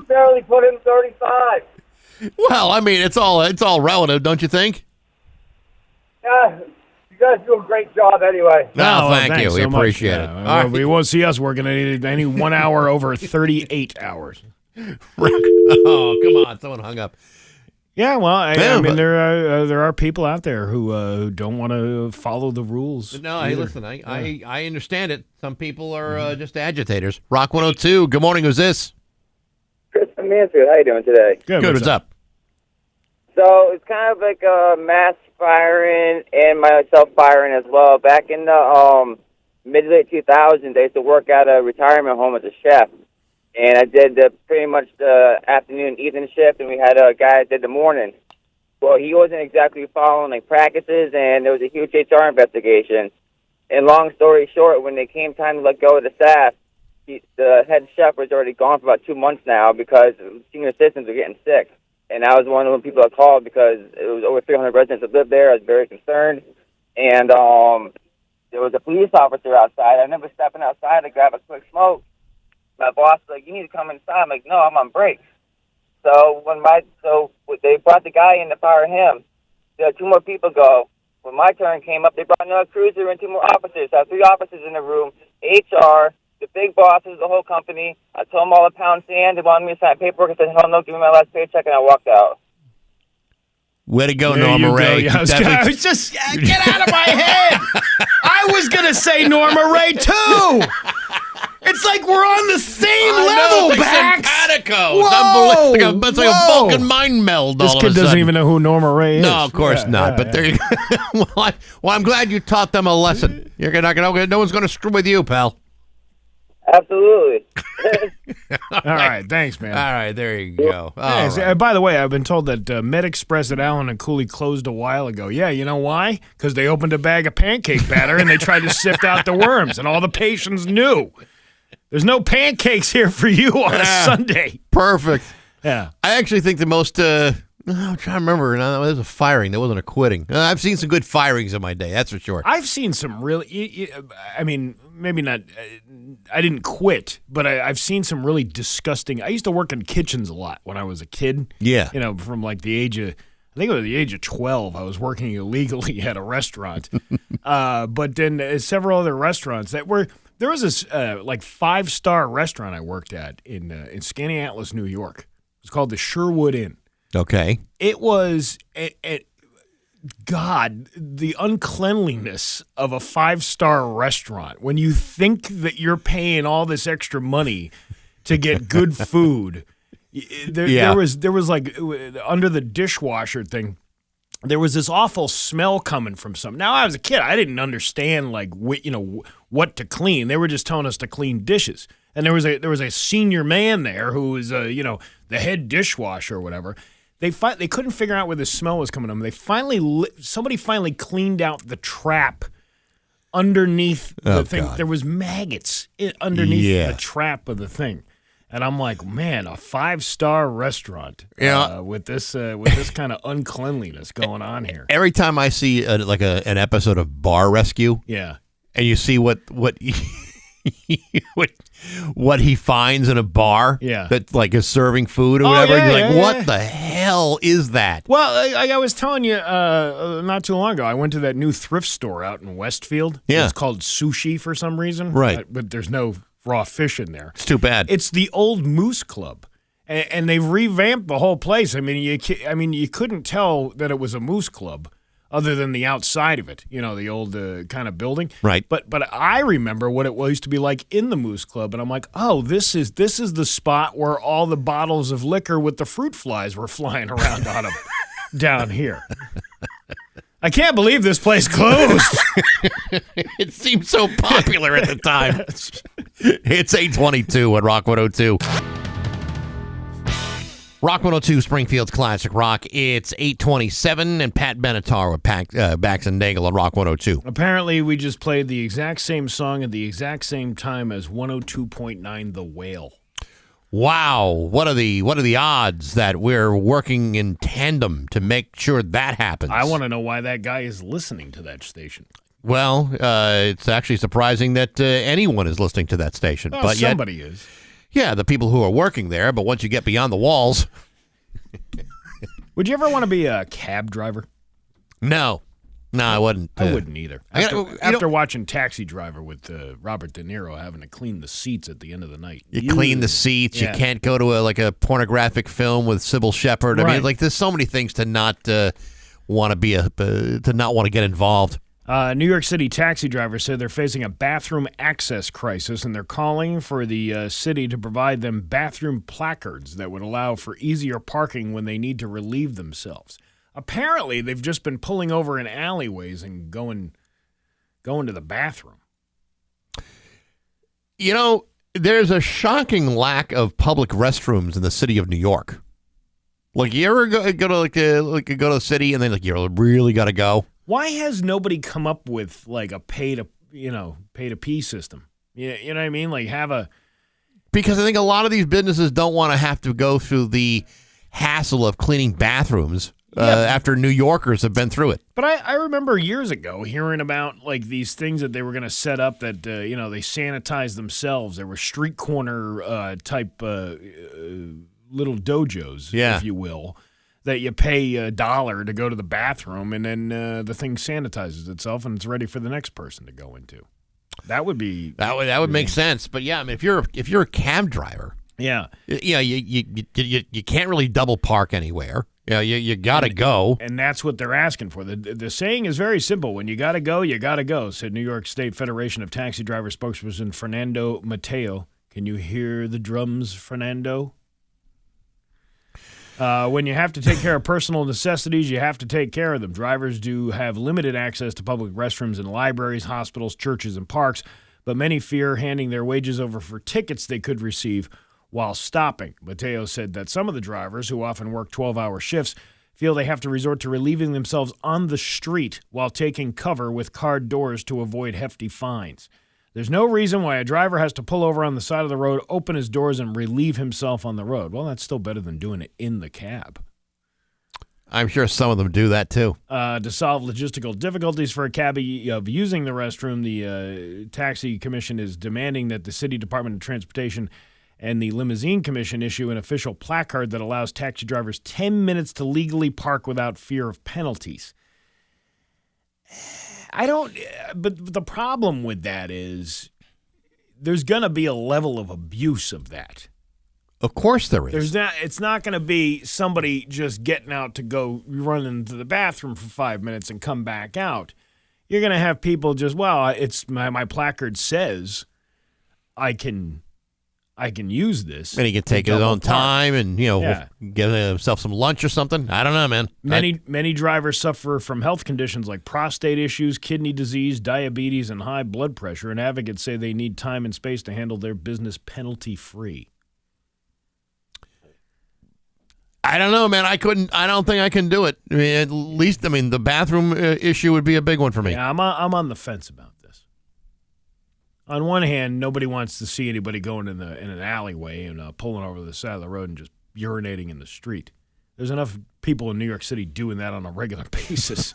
Barely put in 35. Well, I mean, it's all relative, don't you think? Yeah, you guys do a great job anyway. No, thank you. thanks We so much. appreciate it. Yeah, All right. we won't see us working any 1 hour over 38 hours. Oh, come on! Someone hung up. Yeah, well, I Yeah, mean, but- there are people out there who don't want to follow the rules. No, hey, listen, I understand it. Some people are just agitators. Rock 102. Good morning. Who's this? Chris from Mansfield, how you doing today? Good. What's up? So it's kind of like a mass firing and myself firing as well. Back in the mid-late 2000s, I used to work at a retirement home as a chef. And I did pretty much the afternoon, evening shift, and we had a guy that did the morning. Well, he wasn't exactly following like practices, and there was a huge HR investigation. And long story short, when it came time to let go of the staff, the head chef was already gone for about 2 months now because senior assistants were getting sick. And I was one of the people that called because it was over 300 residents that lived there. I was very concerned. And there was a police officer outside. I remember stepping outside to grab a quick smoke. My boss was like, you need to come inside. I'm like, no, I'm on break. So they brought the guy in to fire him. There had 2 more people go. When my turn came up, they brought another cruiser and 2 more officers. So I had 3 officers in the room, HR, the big bosses, the whole company. I told them all to pound sand. They wanted me to sign paperwork. I said, hell no, give me my last paycheck, and I walked out. Way to go, There Norma you Ray. go. Yeah, I was just get out of my head. I was gonna say Norma Ray too. It's like we're on the same level, Bax. Medico. Whoa! It's unbelievable. It's like a Vulcan mind meld. This all kid of a doesn't sudden. even know who Norma Ray is. No, of course not. But there you go. Well, I'm glad you taught them a lesson. You're not gonna. No one's going to screw with you, pal. Absolutely. All right, thanks, man. All right, there you go. Hey, All right. by the way, I've been told that MedExpress at Allen and Cooley closed a while ago. Yeah, you know why? Because they opened a bag of pancake batter and they tried to sift out the worms, and all the patients knew. There's no pancakes here for you on a Sunday. Perfect. Yeah. I actually think the most. I'm trying to remember. No, there was a firing. There wasn't a quitting. I've seen some good firings in my day. That's for sure. I've seen some really. I mean, maybe not. I didn't quit, but I've seen some really disgusting. I used to work in kitchens a lot when I was a kid. Yeah. You know, from like the age of. I think it was the age of 12. I was working illegally at a restaurant, but then several other restaurants that were. There was this like 5-star restaurant I worked at in Skaneateles, New York. It was called the Sherwood Inn. Okay. It was, God, the uncleanliness of a 5-star restaurant. When you think that you're paying all this extra money to get good food, there was like under the dishwasher thing. There was this awful smell coming from something. Now, I was a kid. I didn't understand like what to clean. They were just telling us to clean dishes. And there was a senior man there who was the head dishwasher or whatever. They couldn't figure out where the smell was coming from. Somebody finally cleaned out the trap underneath the thing. God. There was maggots underneath the trap of the thing. And I'm like, man, a 5-star restaurant with this kind of uncleanliness going on here. Every time I see an episode of Bar Rescue, and you see what what he finds in a bar, that like is serving food or whatever, you're like, what the hell is that? Well, I was telling you not too long ago, I went to that new thrift store out in Westfield. Yeah, it's called Sushi for some reason, right? But there's no raw fish in there. It's too bad. It's the old Moose Club, and they've revamped the whole place. I mean, you couldn't tell that it was a Moose Club other than the outside of it. You know, the old kind of building. Right. But I remember what it used to be like in the Moose Club, and I'm like, oh, this is the spot where all the bottles of liquor with the fruit flies were flying around on them down here. I can't believe this place closed. It seemed so popular at the time. It's 8:22 at Rock 102. Rock 102, Springfield's Classic Rock. It's 8:27, and Pat Benatar with Bax and Nagle on Rock 102. Apparently, we just played the exact same song at the exact same time as 102.9 The Whale. Wow, what are the odds that we're working in tandem to make sure that happens? I want to know why that guy is listening to that station. Well, it's actually surprising that anyone is listening to that station. Well, but somebody is. Yeah, the people who are working there, but once you get beyond the walls. Would you ever want to be a cab driver? No, I wouldn't. I wouldn't either. After watching Taxi Driver with Robert De Niro having to clean the seats at the end of the night. You clean the seats. Yeah. You can't go to a pornographic film with Sybil Shepherd. Right. I mean, like there's so many things to not want to be to not want to get involved. New York City taxi drivers said they're facing a bathroom access crisis, and they're calling for the city to provide them bathroom placards that would allow for easier parking when they need to relieve themselves. Apparently, they've just been pulling over in alleyways and going to the bathroom. You know, there's a shocking lack of public restrooms in the city of New York. Like, you ever go to go to the city and then like you really got to go? Why has nobody come up with like a pay to pee system? You know what I mean? Like because I think a lot of these businesses don't want to have to go through the hassle of cleaning bathrooms after New Yorkers have been through it. But I remember years ago hearing about like these things that they were going to set up that they sanitize themselves. There were street corner type little dojos, if you will, that you pay $1 to go to the bathroom, and then the thing sanitizes itself, and it's ready for the next person to go into. That would make sense. But yeah, I mean, if you're a cab driver, you can't really double park anywhere. You got to go. And that's what they're asking for. The saying is very simple. When you got to go, you got to go, said New York State Federation of Taxi Driver spokesperson Fernando Mateo. Can you hear the drums, Fernando? When you have to take care of personal necessities, you have to take care of them. Drivers do have limited access to public restrooms in libraries, hospitals, churches, and parks, but many fear handing their wages over for tickets they could receive while stopping. Mateo said that some of the drivers, who often work 12-hour shifts, feel they have to resort to relieving themselves on the street while taking cover with car doors to avoid hefty fines. There's no reason why a driver has to pull over on the side of the road, open his doors, and relieve himself on the road. Well, that's still better than doing it in the cab. I'm sure some of them do that, too. To solve logistical difficulties for a cabbie of using the restroom, the Taxi Commission is demanding that the City Department of Transportation and the Limousine Commission issue an official placard that allows taxi drivers 10 minutes to legally park without fear of penalties. But the problem with that is there's going to be a level of abuse of that. Of course there is. It's not going to be somebody just getting out to go run into the bathroom for 5 minutes and come back out. You're going to have people just, it's my placard says I can use this. And he can take his own time and, get himself some lunch or something. I don't know, man. Many drivers suffer from health conditions like prostate issues, kidney disease, diabetes, and high blood pressure, and advocates say they need time and space to handle their business penalty-free. I don't know, man. I don't think I can do it. I mean, at least, the bathroom issue would be a big one for me. Yeah, I'm on the fence about this. On one hand, nobody wants to see anybody going in an alleyway and pulling over the side of the road and just urinating in the street. There's enough people in New York City doing that on a regular basis.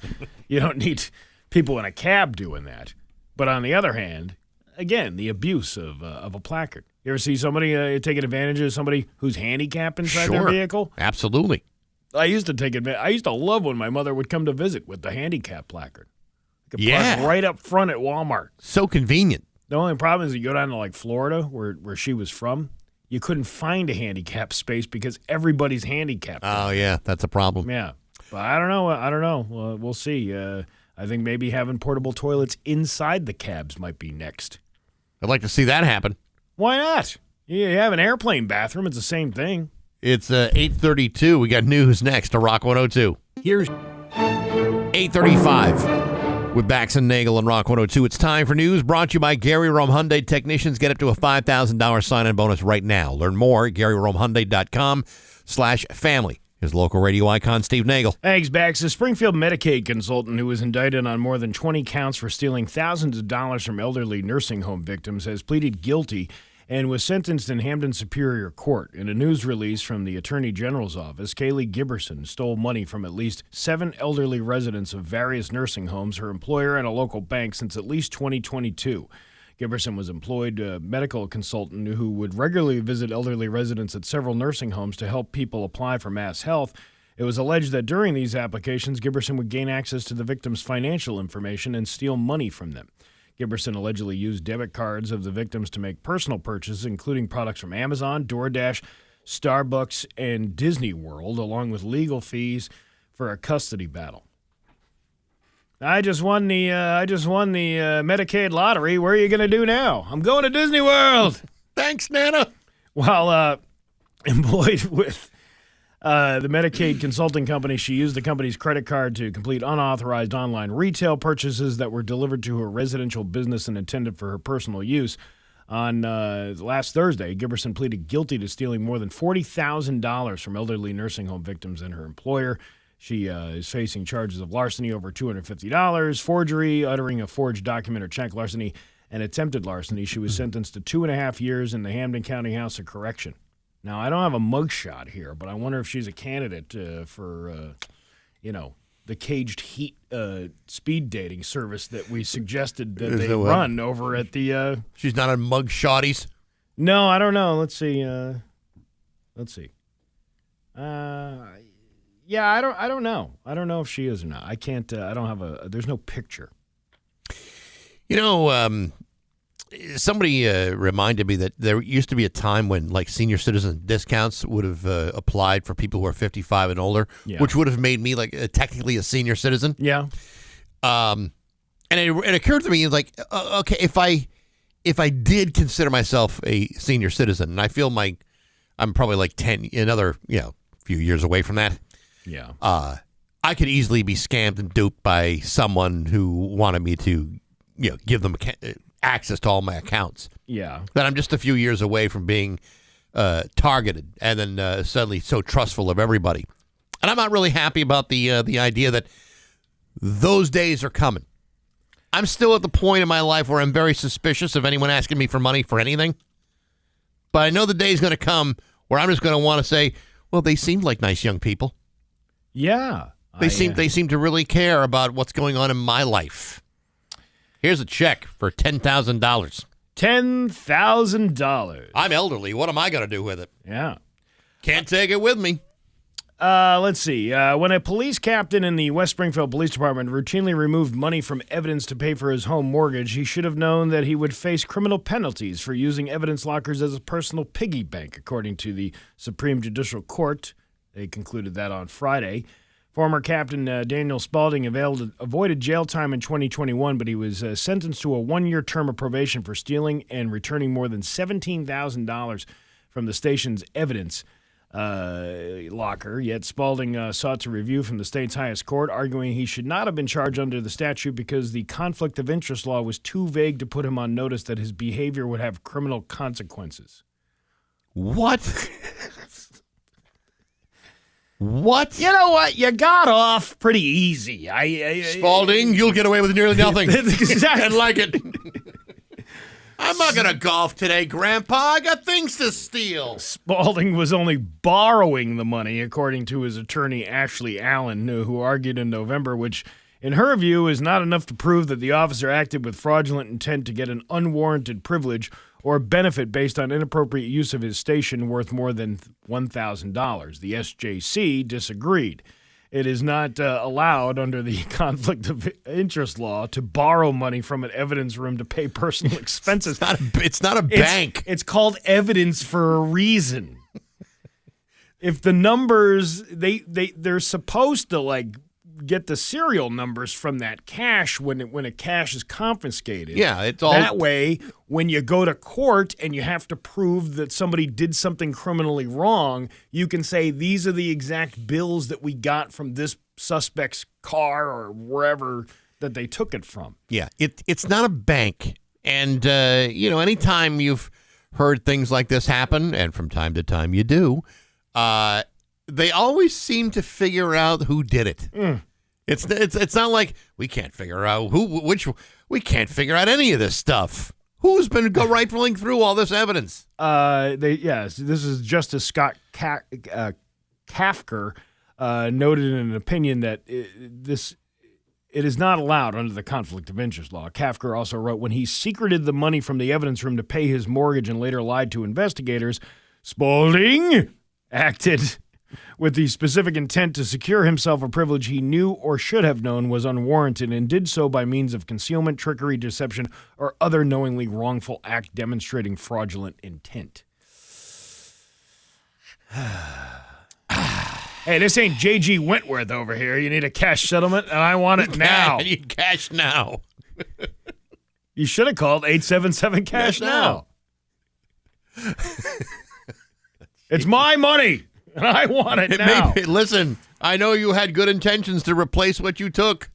You don't need people in a cab doing that. But on the other hand, again, the abuse of a placard. You ever see somebody taking advantage of somebody who's handicapped inside their vehicle? Absolutely. I used to take advantage. I used to love when my mother would come to visit with the handicap placard. Park right up front at Walmart. So convenient. The only problem is you go down to Florida, where she was from, you couldn't find a handicap space because everybody's handicapped. Oh, yeah, that's a problem. Yeah. But I don't know. We'll see. I think maybe having portable toilets inside the cabs might be next. I'd like to see that happen. Why not? You have an airplane bathroom. It's the same thing. It's 8:32. We got news next to Rock 102. Here's 8:35 with Bax and Nagle on Rock 102. It's time for news brought to you by Gary Rome Hyundai. Technicians get up to a $5,000 sign-in bonus right now. Learn more at GaryRomeHyundai.com/family. His local radio icon, Steve Nagle. Thanks, Bax. A Springfield Medicaid consultant who was indicted on more than 20 counts for stealing thousands of dollars from elderly nursing home victims has pleaded guilty and was sentenced in Hampden Superior Court. In a news release from the Attorney General's office, Kaylee Giberson stole money from at least 7 elderly residents of various nursing homes, her employer, and a local bank since at least 2022. Giberson was employed medical consultant who would regularly visit elderly residents at several nursing homes to help people apply for Mass Health. It was alleged that during these applications, Giberson would gain access to the victims' financial information and steal money from them. Giberson allegedly used debit cards of the victims to make personal purchases, including products from Amazon, DoorDash, Starbucks, and Disney World, along with legal fees for a custody battle. I just won the Medicaid lottery. What are you going to do now? I'm going to Disney World. Thanks, Nana. While employed with the Medicaid consulting company, she used the company's credit card to complete unauthorized online retail purchases that were delivered to her residential business and intended for her personal use. On last Thursday, Giberson pleaded guilty to stealing more than $40,000 from elderly nursing home victims and her employer. She is facing charges of larceny over $250, forgery, uttering a forged document or check, larceny, and attempted larceny. She was sentenced to 2.5 years in the Hampden County House of Correction. Now, I don't have a mugshot here, but I wonder if she's a candidate for, the caged heat speed dating service that we suggested that they run over at the... She's not on mugshotties? No, I don't know. Let's see. Yeah, I don't know. I don't know if she is or not. I can't. I don't have there's no picture. Somebody reminded me that there used to be a time when senior citizen discounts would have applied for people who are 55 and older, which would have made me technically a senior citizen. Yeah. And it occurred to me okay, if I did consider myself a senior citizen, and I feel I'm probably another few years away from that. Yeah. I could easily be scammed and duped by someone who wanted me to, give them access to all my accounts. Yeah. That I'm just a few years away from being targeted and then suddenly so trustful of everybody. And I'm not really happy about the idea that those days are coming. I'm still at the point in my life where I'm very suspicious of anyone asking me for money for anything. But I know the day is going to come where I'm just going to want to say, well, they seemed like nice young people. Yeah. They seem to really care about what's going on in my life. Here's a check for $10,000. $10,000. I'm elderly. What am I going to do with it? Yeah. Can't take it with me. Let's see. When a police captain in the West Springfield Police Department routinely removed money from evidence to pay for his home mortgage, he should have known that he would face criminal penalties for using evidence lockers as a personal piggy bank, according to the Supreme Judicial Court. They concluded that on Friday. Former Captain Daniel Spaulding avoided jail time in 2021, but he was sentenced to a one-year term of probation for stealing and returning more than $17,000 from the station's evidence locker. Yet Spaulding sought to review from the state's highest court, arguing he should not have been charged under the statute because the conflict of interest law was too vague to put him on notice that his behavior would have criminal consequences. What? What? You know what? You got off pretty easy. Spaulding, you'll get away with nearly nothing. Exactly. I like it. I'm not going to golf today, Grandpa. I got things to steal. Spaulding was only borrowing the money, according to his attorney, Ashley Allen, who argued in November, which, in her view, is not enough to prove that the officer acted with fraudulent intent to get an unwarranted privilege or benefit based on inappropriate use of his station worth more than $1,000. The SJC disagreed. It is not allowed under the conflict of interest law to borrow money from an evidence room to pay personal expenses. It's not a bank. It's called evidence for a reason. If the numbers, they're supposed to get the serial numbers from that cash when a cash is confiscated. Yeah, it's all that way. When you go to court and you have to prove that somebody did something criminally wrong, you can say these are the exact bills that we got from this suspect's car or wherever that they took it from. Yeah, it's not a bank. And, anytime you've heard things like this happen, and from time to time you do, they always seem to figure out who did it. It's not like we can't figure out we can't figure out any of this stuff. Who's been rifling through all this evidence? This is Justice Scott Kafker noted in an opinion that it is not allowed under the conflict of interest law. Kafker also wrote, when he secreted the money from the evidence room to pay his mortgage and later lied to investigators, Spaulding acted with the specific intent to secure himself a privilege he knew or should have known was unwarranted and did so by means of concealment, trickery, deception, or other knowingly wrongful act demonstrating fraudulent intent. Hey, this ain't J.G. Wentworth over here. You need a cash settlement, and I want it now. I need cash now. You should have called 877-CASH now. It's my money. And I want it now. Listen, I know you had good intentions to replace what you took,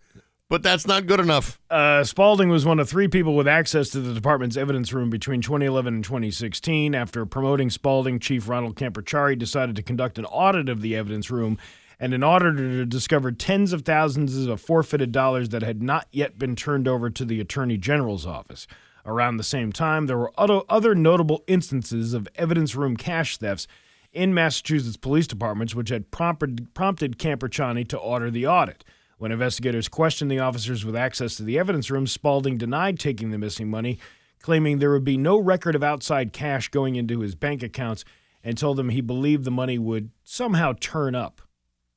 but that's not good enough. Spaulding was one of three people with access to the department's evidence room between 2011 and 2016. After promoting Spaulding, Chief Ronald Camperchari decided to conduct an audit of the evidence room, and an auditor discovered tens of thousands of forfeited dollars that had not yet been turned over to the Attorney General's office. Around the same time, there were other notable instances of evidence room cash thefts in Massachusetts police departments, which had prompted Camperchani to order the audit. When investigators questioned the officers with access to the evidence room, Spaulding denied taking the missing money, claiming there would be no record of outside cash going into his bank accounts, and told them he believed the money would somehow turn up.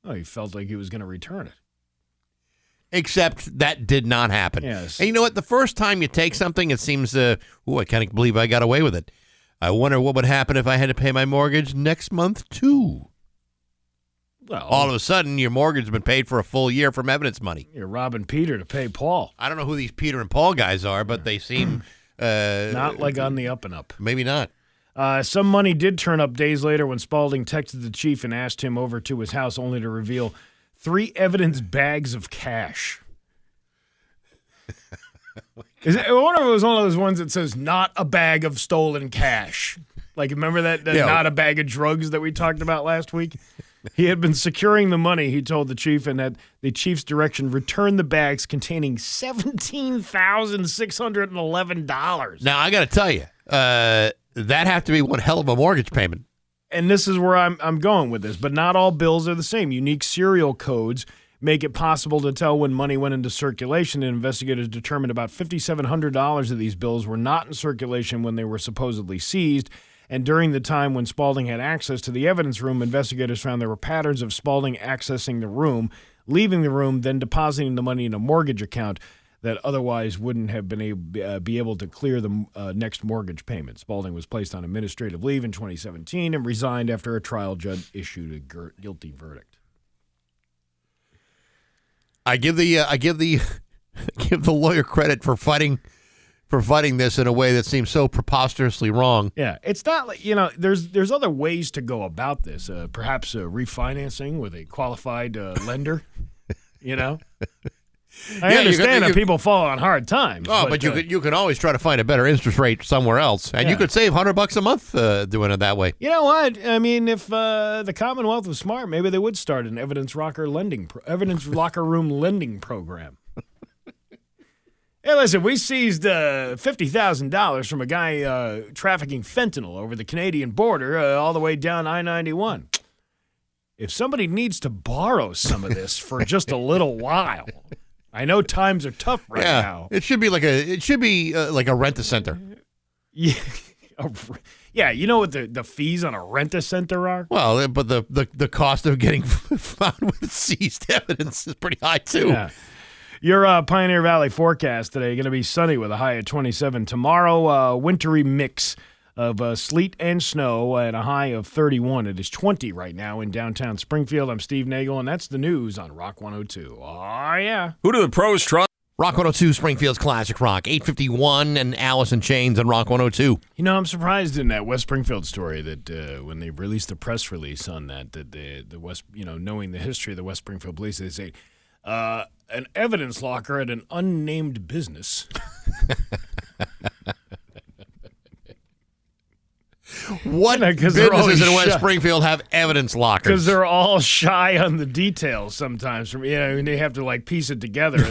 Oh, he felt like he was going to return it. Except that did not happen. Yes. And you know what? The first time you take something, it seems, I can't believe I got away with it. I wonder what would happen if I had to pay my mortgage next month, too. Well, all of a sudden, your mortgage has been paid for a full year from evidence money. You're robbing Peter to pay Paul. I don't know who these Peter and Paul guys are, but they seem... not like on the up and up. Maybe not. Some money did turn up days later when Spaulding texted the chief and asked him over to his house, only to reveal 3 evidence bags of cash. I wonder if it was one of those ones that says not a bag of stolen cash. Like, remember that not a bag of drugs that we talked about last week? He had been securing the money, he told the chief, and at the chief's direction, returned the bags containing $17,611. Now, I got to tell you, that have to be one hell of a mortgage payment. And this is where I'm going with this, but not all bills are the same. Unique serial codes make it possible to tell when money went into circulation, and investigators determined about $5,700 of these bills were not in circulation when they were supposedly seized. And during the time when Spaulding had access to the evidence room, investigators found there were patterns of Spaulding accessing the room, leaving the room, then depositing the money in a mortgage account that otherwise wouldn't have been be able to clear the next mortgage payment. Spaulding was placed on administrative leave in 2017 and resigned after a trial judge issued a guilty verdict. I give the lawyer credit for fighting this in a way that seems so preposterously wrong. Yeah, it's not like, there's other ways to go about this. Perhaps refinancing with a qualified lender, I understand that people fall on hard times. Oh, but you can always try to find a better interest rate somewhere else, and you could save $100 a month doing it that way. You know what? I mean, if the Commonwealth was smart, maybe they would start an evidence locker room lending program. Hey, listen, we seized $50,000 from a guy trafficking fentanyl over the Canadian border all the way down I-91. If somebody needs to borrow some of this for just a little while, I know times are tough right now. It should be like a rent-a-center. Yeah, you know what the fees on a rent-a-center are? Well, but the cost of getting found with seized evidence is pretty high too. Yeah. Your Pioneer Valley forecast today going to be sunny with a high of 27. Tomorrow, wintry mix of sleet and snow at a high of 31. It is 20 right now in downtown Springfield. I'm Steve Nagle, and that's the news on Rock 102. Oh, yeah. Who do the pros trust? Rock 102, Springfield's Classic Rock. 851 and Allison Chains on Rock 102. I'm surprised in that West Springfield story that when they released the press release on that the West, knowing the history of the West Springfield Police, they say, an evidence locker at an unnamed business. What businesses in West Springfield have evidence lockers? Because they're all shy on the details sometimes. And they have to piece it together.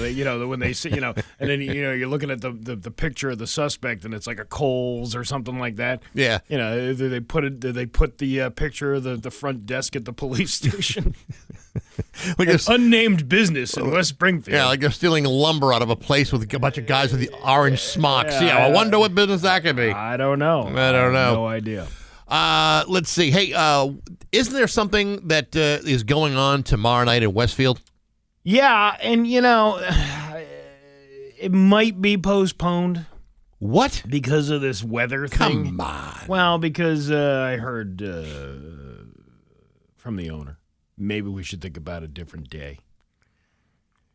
When they see, and then you're looking at the picture of the suspect, and it's like a Kohl's or something like that. Yeah. They put the picture of the front desk at the police station. Like an unnamed business in West Springfield. Yeah, like they're stealing lumber out of a place with a bunch of guys with the orange smocks. Yeah, I wonder what business that could be. I don't know. I don't know. No idea. Let's see. Hey, isn't there something that is going on tomorrow night in Westfield? Yeah, and it might be postponed. What? Because of this weather thing. Come on. Well, because I heard from the owner. Maybe we should think about a different day.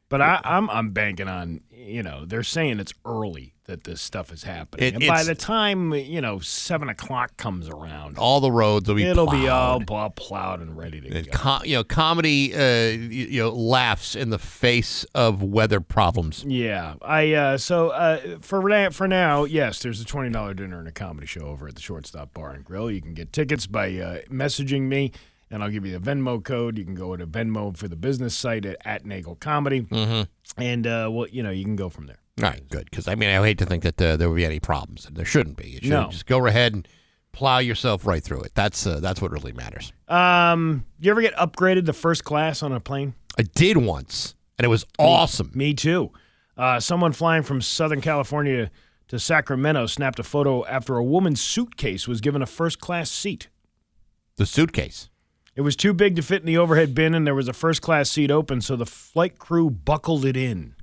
But I'm banking on, they're saying it's early that this stuff is happening. And by the time, 7 o'clock comes around, all the roads will be It'll plowed. be all plowed and ready to go. Comedy, laughs in the face of weather problems. Yeah. So for now, yes, there's a $20 dinner and a comedy show over at the Shortstop Bar and Grill. You can get tickets by messaging me. And I'll give you the Venmo code. You can go to Venmo for the business site at Nagle Comedy. Mm-hmm. And, you can go from there. All right, good. Because, I hate to think that there would be any problems. And there shouldn't be. No. Just go ahead and plow yourself right through it. That's what really matters. You ever get upgraded to first class on a plane? I did once, and it was awesome. Me too. Someone flying from Southern California to Sacramento snapped a photo after a woman's suitcase was given a first-class seat. The suitcase? It was too big to fit in the overhead bin, and there was a first-class seat open, so the flight crew buckled it in.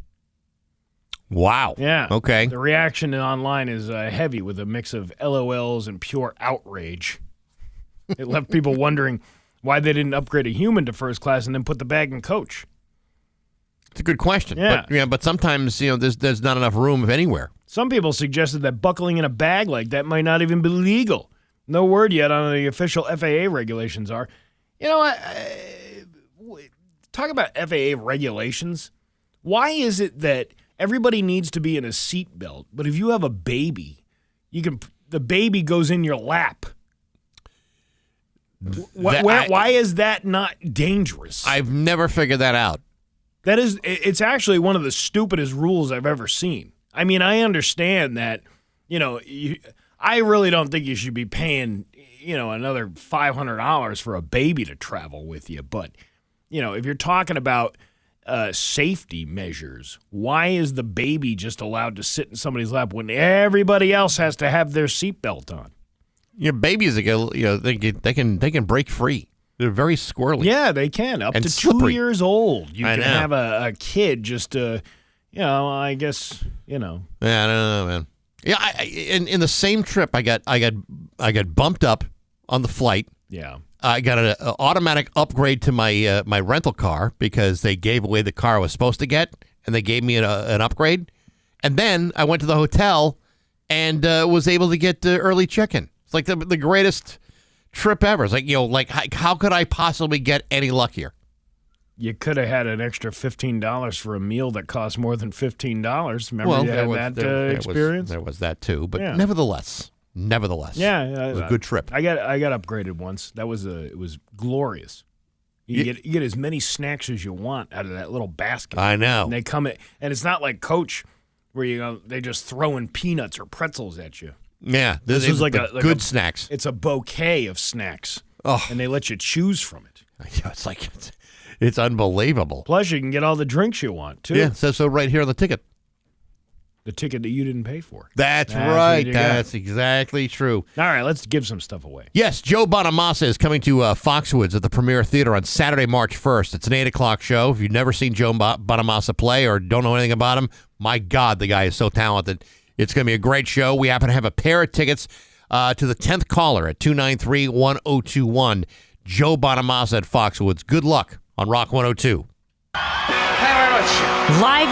Wow. Yeah. Okay. The reaction online is heavy with a mix of LOLs and pure outrage. It left people wondering why they didn't upgrade a human to first class and then put the bag in coach. It's a good question. Yeah. But sometimes, there's not enough room anywhere. Some people suggested that buckling in a bag like that might not even be legal. No word yet on the official FAA regulations are. You know, talk about FAA regulations. Why is it that everybody needs to be in a seatbelt, but if you have a baby, the baby goes in your lap? Why is that not dangerous? I've never figured that out. It's actually one of the stupidest rules I've ever seen. I mean, I understand that, I really don't think you should be paying, another $500 for a baby to travel with you. But, if you're talking about safety measures, why is the baby just allowed to sit in somebody's lap when everybody else has to have their seatbelt on? Babies, they can break free. They're very squirrely. Yeah, they can. Up and to slippery. 2 years old, you I can know. have a kid just I guess. Yeah, I don't know, man. Yeah, in the same trip, I got bumped up on the flight. Yeah, I got an automatic upgrade to my my rental car because they gave away the car I was supposed to get, and they gave me an upgrade. And then I went to the hotel and was able to get early check-in. It's like the greatest trip ever. It's like how could I possibly get any luckier? You could have had an extra $15 for a meal that cost more than $15. Remember you had that experience? There was that too, but Yeah. nevertheless, yeah, it was a good trip. I got upgraded once. It was glorious. You get as many snacks as you want out of that little basket. I know. And they come and it's not like Coach where they just throwing peanuts or pretzels at you. Yeah, This is like good snacks. It's a bouquet of snacks. Oh, and they let you choose from it. It's like it's unbelievable. Plus, you can get all the drinks you want too. Yeah, it says so right here on the ticket. The ticket that you didn't pay for. That's right. That's exactly true. All right, let's give some stuff away. Yes, Joe Bonamassa is coming to Foxwoods at the Premier Theater on Saturday, March 1st. It's an 8 o'clock show. If you've never seen Joe Bonamassa play or don't know anything about him, my God, the guy is so talented. It's going to be a great show. We happen to have a pair of tickets to the 10th caller at 293-1021. Joe Bonamassa at Foxwoods. Good luck on Rock 102. Live